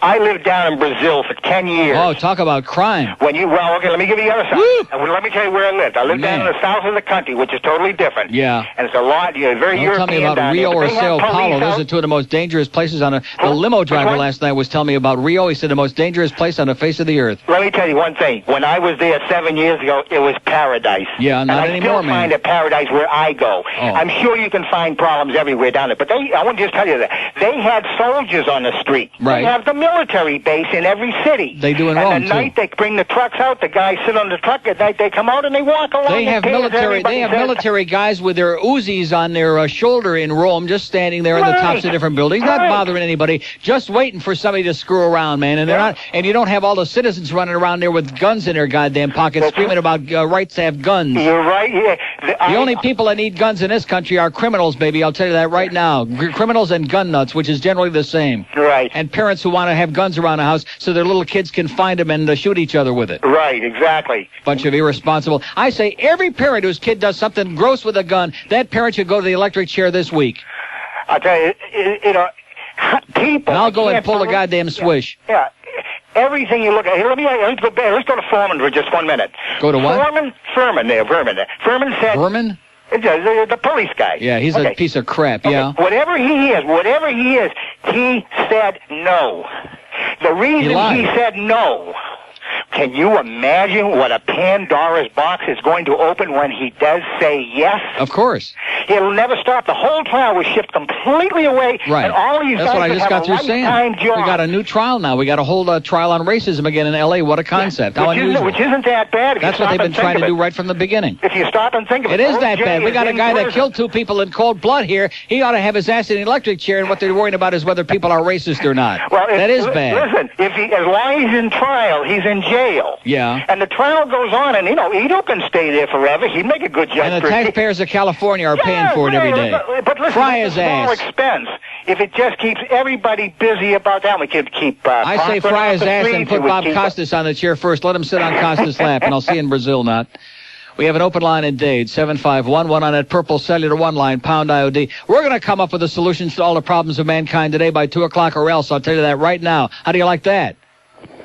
I lived down in Brazil for 10 years. Oh, talk about crime. Okay, let me give you the other side. Let me tell you where I lived. I lived down in the south of the country, which is totally different. Yeah. And it's a lot, very Don't European. tell me about Rio or Sao Paulo. Those are two of the most dangerous places on the limo driver last night was telling me about Rio. He said the most dangerous place on the face of the earth. Let me tell you one thing. When I was there 7 years ago, it was paradise. Yeah, not anymore, and I still find it paradise where I go. Oh. I'm sure you can find problems everywhere down there. But I want to just tell you that they had soldiers on the street. Right. They have the military base in every city. They do in Rome, Rome, too. At night, they bring the trucks out. The guys sit on the truck. At night, they come out and they walk along. They have military guys with their Uzis on their shoulder in Rome, just standing there in the tops of different buildings, not bothering anybody, just waiting for somebody to screw around, man. And they're not. And you don't have all the citizens running around there with guns in their goddamn pockets, screaming about rights to have guns. You're right. Yeah. The only people that need guns in this country are criminals, baby. I'll tell you that right now. Criminals and gun nuts, which is generally the same. Right. And parents who want to have guns around the house so their little kids can find them and shoot each other with it. Right, exactly. Bunch of irresponsible. I say every parent whose kid does something gross with a gun, that parent should go to the electric chair this week. I'll tell you, people... And I'll go and pull a goddamn swish. Yeah. Everything you look at... Let's go to Fuhrman for just 1 minute. Go to what? Fuhrman there. Fuhrman said... Fuhrman? The police guy. Yeah, he's a piece of crap, yeah. Whatever he is, he said no. The reason he said no... Can you imagine what a Pandora's box is going to open when he does say yes? Of course. It'll never stop. The whole trial was shifted completely away. Right. And all these That's guys what I just got through saying. Job. We got a new trial now. We got a whole trial on racism again in L.A. What a concept. How unusual. Which isn't that bad. That's what they've been trying to do right from the beginning. If you stop and think of it. It is that bad. We got a guy that killed 2 people in cold blood here. He ought to have his ass in an electric chair, and what they're worrying about is whether people are racist or not. Well, that is bad. Listen, as long as he's in trial, he's in jail. Yeah. And the trial goes on, and, Edo can stay there forever. He'd make a good judge. And the taxpayers of California are paying for it every day. But listen, Fry his small ass. expense. if it just keeps everybody busy about that, we could keep. I say fry his ass and put Bob Costas on the chair first. Let him sit on Costas' lap, and I'll see you in Brazil, not. We have an open line in Dade, 751-1 on that purple cellular one line, pound IOD. We're going to come up with the solutions to all the problems of mankind today by 2 o'clock or else. I'll tell you that right now. How do you like that?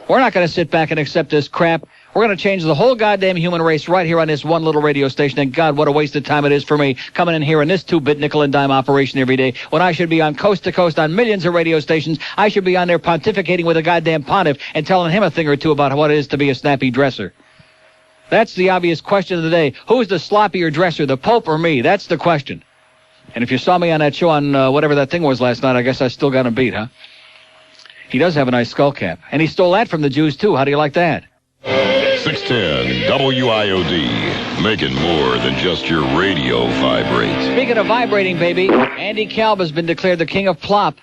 We're not going to sit back and accept this crap. We're going to change the whole goddamn human race right here on this one little radio station. And God, what a waste of time it is for me coming in here in this 2-bit nickel and dime operation every day when I should be on coast to coast on millions of radio stations. I should be on there pontificating with a goddamn pontiff and telling him a thing or two about what it is to be a snappy dresser. That's the obvious question of the day. Who's the sloppier dresser, the Pope or me? That's the question. And if you saw me on that show on whatever that thing was last night, I guess I still got him beat, huh? He does have a nice skull cap. And he stole that from the Jews, too. How do you like that? 610 WIOD, making more than just your radio vibrate. Speaking of vibrating, baby, Andy Kalb has been declared the king of plop.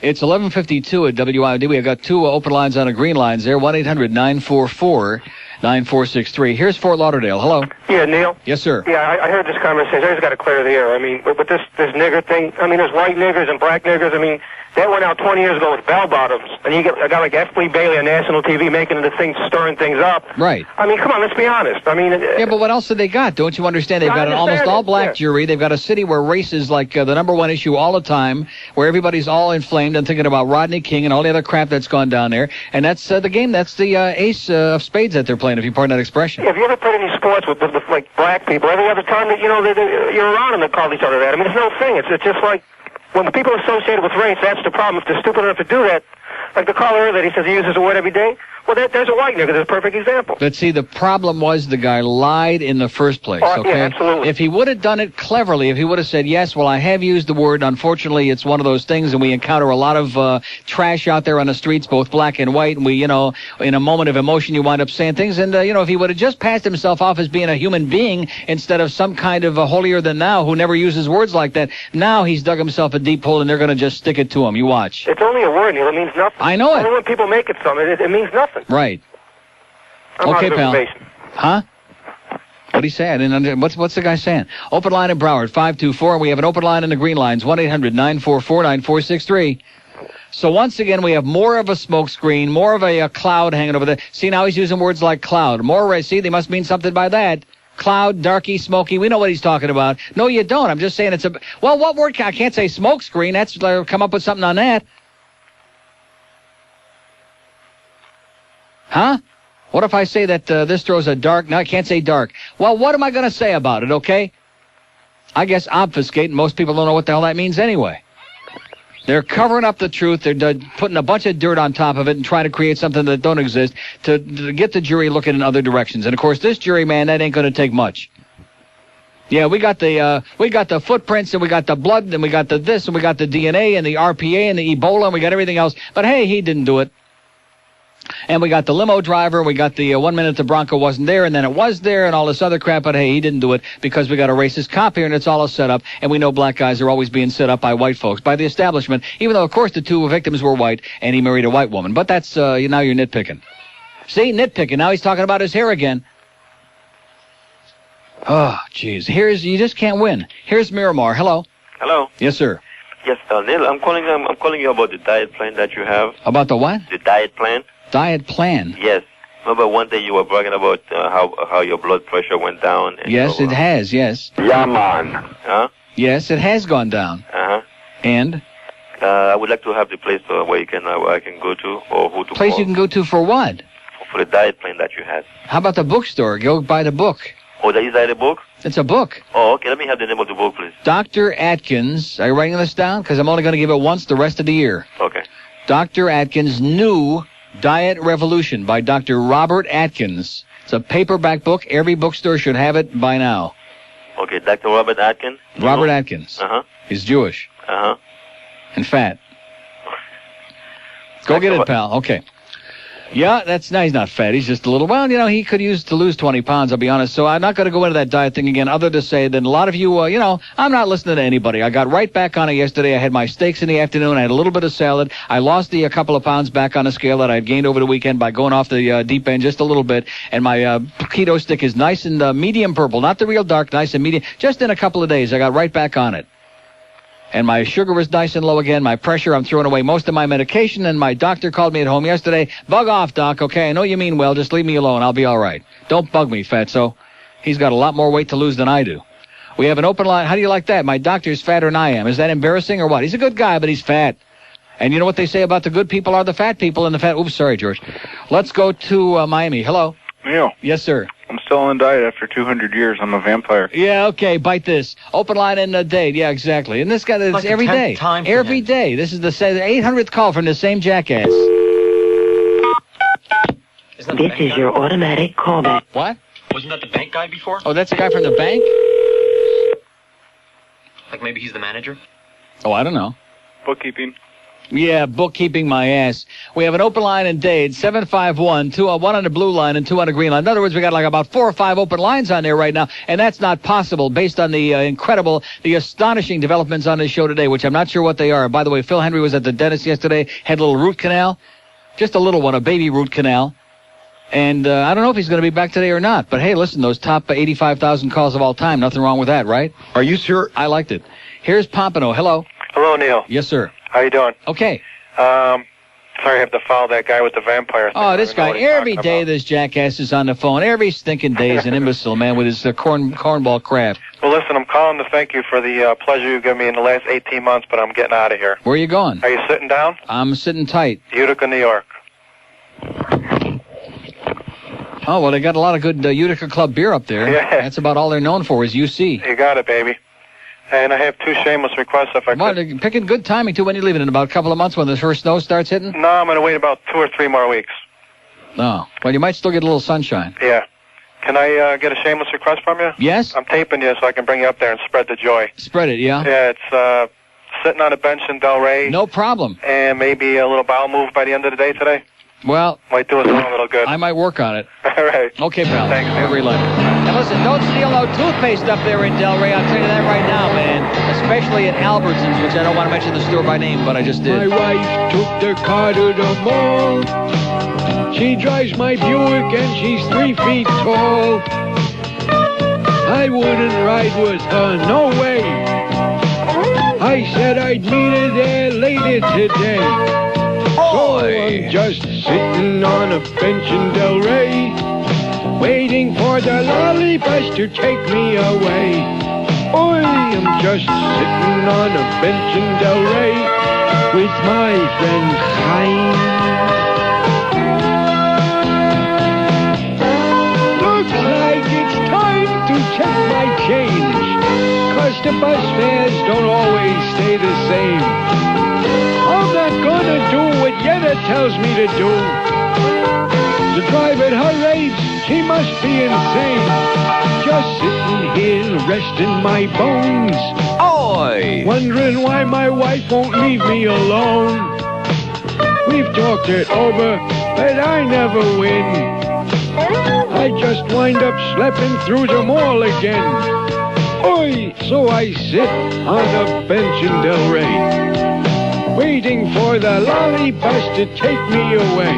It's 11:52 at WIOD. We have got 2 open lines on the green lines there, 1-800-944-9463. Here's Fort Lauderdale. Hello. Yeah, Neil? Yes, sir. Yeah, I heard this conversation. I just got to clear the air. I mean, with this nigger thing, I mean, there's white niggers and black niggers. I mean, that went out 20 years ago with bell-bottoms. And you get a guy like F. Lee Bailey on national TV making the thing, stirring things up. Right. I mean, come on, let's be honest. I mean... yeah, but what else have they got? Don't you understand? They've got an almost all-black jury. They've got a city where race is like the number one issue all the time, where everybody's all inflamed and thinking about Rodney King and all the other crap that's gone down there. And that's the game. That's the ace of spades that they're playing, if you pardon that expression. Yeah, have you ever played any sports with like, black people? Every other time that, you're around them, they call each other that. I mean, it's no thing. It's just like... when the people associated with race, that's the problem. If they're stupid enough to do that, like the caller that he says he uses the word every day, well, there's a white nigger. That's a perfect example. But see, the problem was the guy lied in the first place, okay? Yeah, absolutely. If he would have done it cleverly, if he would have said, yes, well, I have used the word, unfortunately, it's one of those things, and we encounter a lot of trash out there on the streets, both black and white, and we, in a moment of emotion, you wind up saying things, and, if he would have just passed himself off as being a human being instead of some kind of a holier-than-thou who never uses words like that, now he's dug himself a deep hole, and they're going to just stick it to him. You watch. It's only a word, Neil. It means nothing. I know it. Only when people make it something, it means nothing. Right. I'm okay, out of pal. information. Huh? What'd he say? I didn't understand. What's the guy saying? Open line in Broward, 524, and we have an open line in the green lines, 1-800-944-9463. So once again, we have more of a smoke screen, more of a cloud hanging over there. See, now he's using words like cloud. More, see, they must mean something by that. Cloud, darky, smoky, we know what he's talking about. No, you don't. I'm just saying it's a... well, what word? I can't say smoke screen. That's come up with something on that. Huh? What if I say that this throws a dark... no, I can't say dark. Well, what am I going to say about it, okay? I guess obfuscate, and most people don't know what the hell that means anyway. They're covering up the truth. They're putting a bunch of dirt on top of it and trying to create something that don't exist to get the jury looking in other directions. And, of course, this jury, man, that ain't going to take much. Yeah, we got the footprints, and we got the blood, and we got the this, and we got the DNA, and the RPA, and the Ebola, and we got everything else. But, hey, he didn't do it. And we got the limo driver, we got the 1 minute the Bronco wasn't there, and then it was there, and all this other crap, but hey, he didn't do it because we got a racist cop here, and it's all a setup, and we know black guys are always being set up by white folks, by the establishment, even though, of course, the 2 victims were white, and he married a white woman. But that's, now you're nitpicking. See, nitpicking. Now he's talking about his hair again. Oh, jeez. You just can't win. Here's Miramar. Hello. Hello. Yes, sir. Yes, Neil, I'm calling you about the diet plan that you have. About the what? The diet plan. Diet plan? Yes. Remember one day you were bragging about how your blood pressure went down? And yes, it has, yes. Yeah, man. Huh? Yes, it has gone down. Uh-huh. And? I would like to have the place where I can go to, or who to place call. You can go to for what? For the diet plan that you have. How about the bookstore? Go buy the book. Oh, is that a book? It's a book. Oh, okay. Let me have the name of the book, please. Dr. Atkins. Are you writing this down? Because I'm only going to give it once the rest of the year. Okay. Dr. Atkins' New Diet Revolution by Dr. Robert Atkins. It's a paperback book. Every bookstore should have it by now. Okay, Dr. Robert Atkins? Robert Atkins. Uh-huh. He's Jewish. Uh-huh. And fat. Go get it, pal. Okay. Yeah, that's nice. He's not fat. He's just a little... well, he could use to lose 20 pounds, I'll be honest. So I'm not going to go into that diet thing again, other to say that a lot of you, I'm not listening to anybody. I got right back on it yesterday. I had my steaks in the afternoon. I had a little bit of salad. I lost a couple of pounds back on the scale that I had gained over the weekend by going off the deep end just a little bit. And my keto stick is nice and medium purple. Not the real dark, nice and medium. Just in a couple of days, I got right back on it. And my sugar was nice and low again. My pressure, I'm throwing away most of my medication. And my doctor called me at home yesterday. Bug off, Doc. Okay, I know you mean well. Just leave me alone. I'll be all right. Don't bug me, fatso. He's got a lot more weight to lose than I do. We have an open line. How do you like that? My doctor's fatter than I am. Is that embarrassing or what? He's a good guy, but he's fat. And you know what they say about the good people are the fat people and the fat... Oops, sorry, George. Let's go to Miami. Hello. Neil. Yes, sir. I'm still on diet after 200 years. I'm a vampire. Yeah, okay, bite this. Open line and a date. Yeah, exactly. And this guy, it's Like the every 10th day. time for Every day. This is the 800th call from the same jackass. This is your automatic callback. What? Wasn't that the bank guy before? Oh, that's the guy from the bank? Like maybe he's the manager? Oh, I don't know. Bookkeeping. Yeah, bookkeeping my ass. We have an open line in Dade, 751, one on the blue line and 2 on the green line. In other words, we got like about 4 or 5 open lines on there right now, and that's not possible based on the the astonishing developments on this show today, which I'm not sure what they are. By the way, Phil Henry was at the dentist yesterday, had a little root canal, just a little one, a baby root canal. And I don't know if he's going to be back today or not. But hey, listen, those top 85,000 calls of all time, nothing wrong with that, right? Are you sure? I liked it. Here's Pompano. Hello. Hello, Neil. Yes, sir. How you doing? Okay. Sorry I have to follow that guy with the vampire thing. Oh, this guy, every day this jackass is on the phone. Every stinking day is an imbecile, man, with his cornball crap. Well, listen, I'm calling to thank you for the pleasure you've given me in the last 18 months, but I'm getting out of here. Where are you going? Are you sitting down? I'm sitting tight. Utica, New York. Oh, well, they got a lot of good Utica Club beer up there. Yeah. That's about all they're known for is UC. You got it, baby. And I have 2 shameless requests if I could. Well, they're picking good timing, too. When are you leaving? In about a couple of months when the first snow starts hitting? No, I'm going to wait about 2 or 3 more weeks. No. Well, you might still get a little sunshine. Yeah. Can I get a shameless request from you? Yes? I'm taping you so I can bring you up there and spread the joy. Spread it, yeah? Yeah, it's sitting on a bench in Delray. No problem. And maybe a little bowel move by the end of the day today. Well, might do us all a little good. I might work on it. All right. Okay, pal. Thanks, man. Every life. And listen, don't steal no toothpaste up there in Delray. I'll tell you that right now, man. Especially at Albertsons, which I don't want to mention the store by name, but I just did. My wife took the car to the mall. She drives my Buick and she's 3 feet tall. I wouldn't ride with her, no way. I said I'd meet her there later today. So I'm just sitting on a bench in Delray, waiting for the lolly bus to take me away. Oi, I'm just sitting on a bench in Delray with my friend Chaim. Looks like it's time to check my change, 'cause the bus fares don't always stay the same. I'm not gonna do what Yetta tells me to do. To drive at her age, she must be insane. Just sitting here resting my bones. Oi! Wondering why my wife won't leave me alone. We've talked it over, but I never win. I just wind up schlepping through the mall again. Oi! So I sit on a bench in Delray, waiting for the lolly bus to take me away.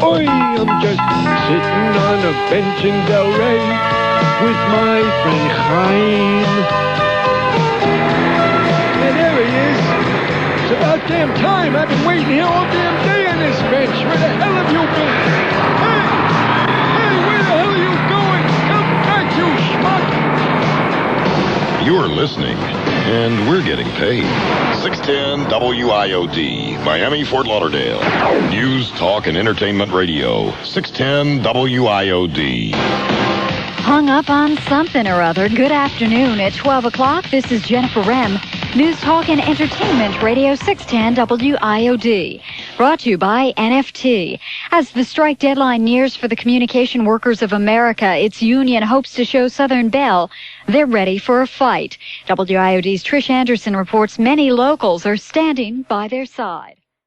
Oi, I'm just sitting on a bench in Delray with my friend Chaim. And there he is. It's about damn time. I've been waiting here all damn day on this bench. Where the hell have you been? Hey, where the hell are you going? Come back, you schmuck. You're listening, and we're getting paid. 610 WIOD, Miami, Fort Lauderdale. News, talk, and entertainment radio. 610 WIOD. Hung up on something or other. Good afternoon. At 12 o'clock, this is Jennifer Rem. News, talk, and entertainment radio 610 WIOD. Brought to you by NFT. As the strike deadline nears for the Communication Workers of America, its union hopes to show Southern Bell they're ready for a fight. WIOD's Trish Anderson reports many locals are standing by their side.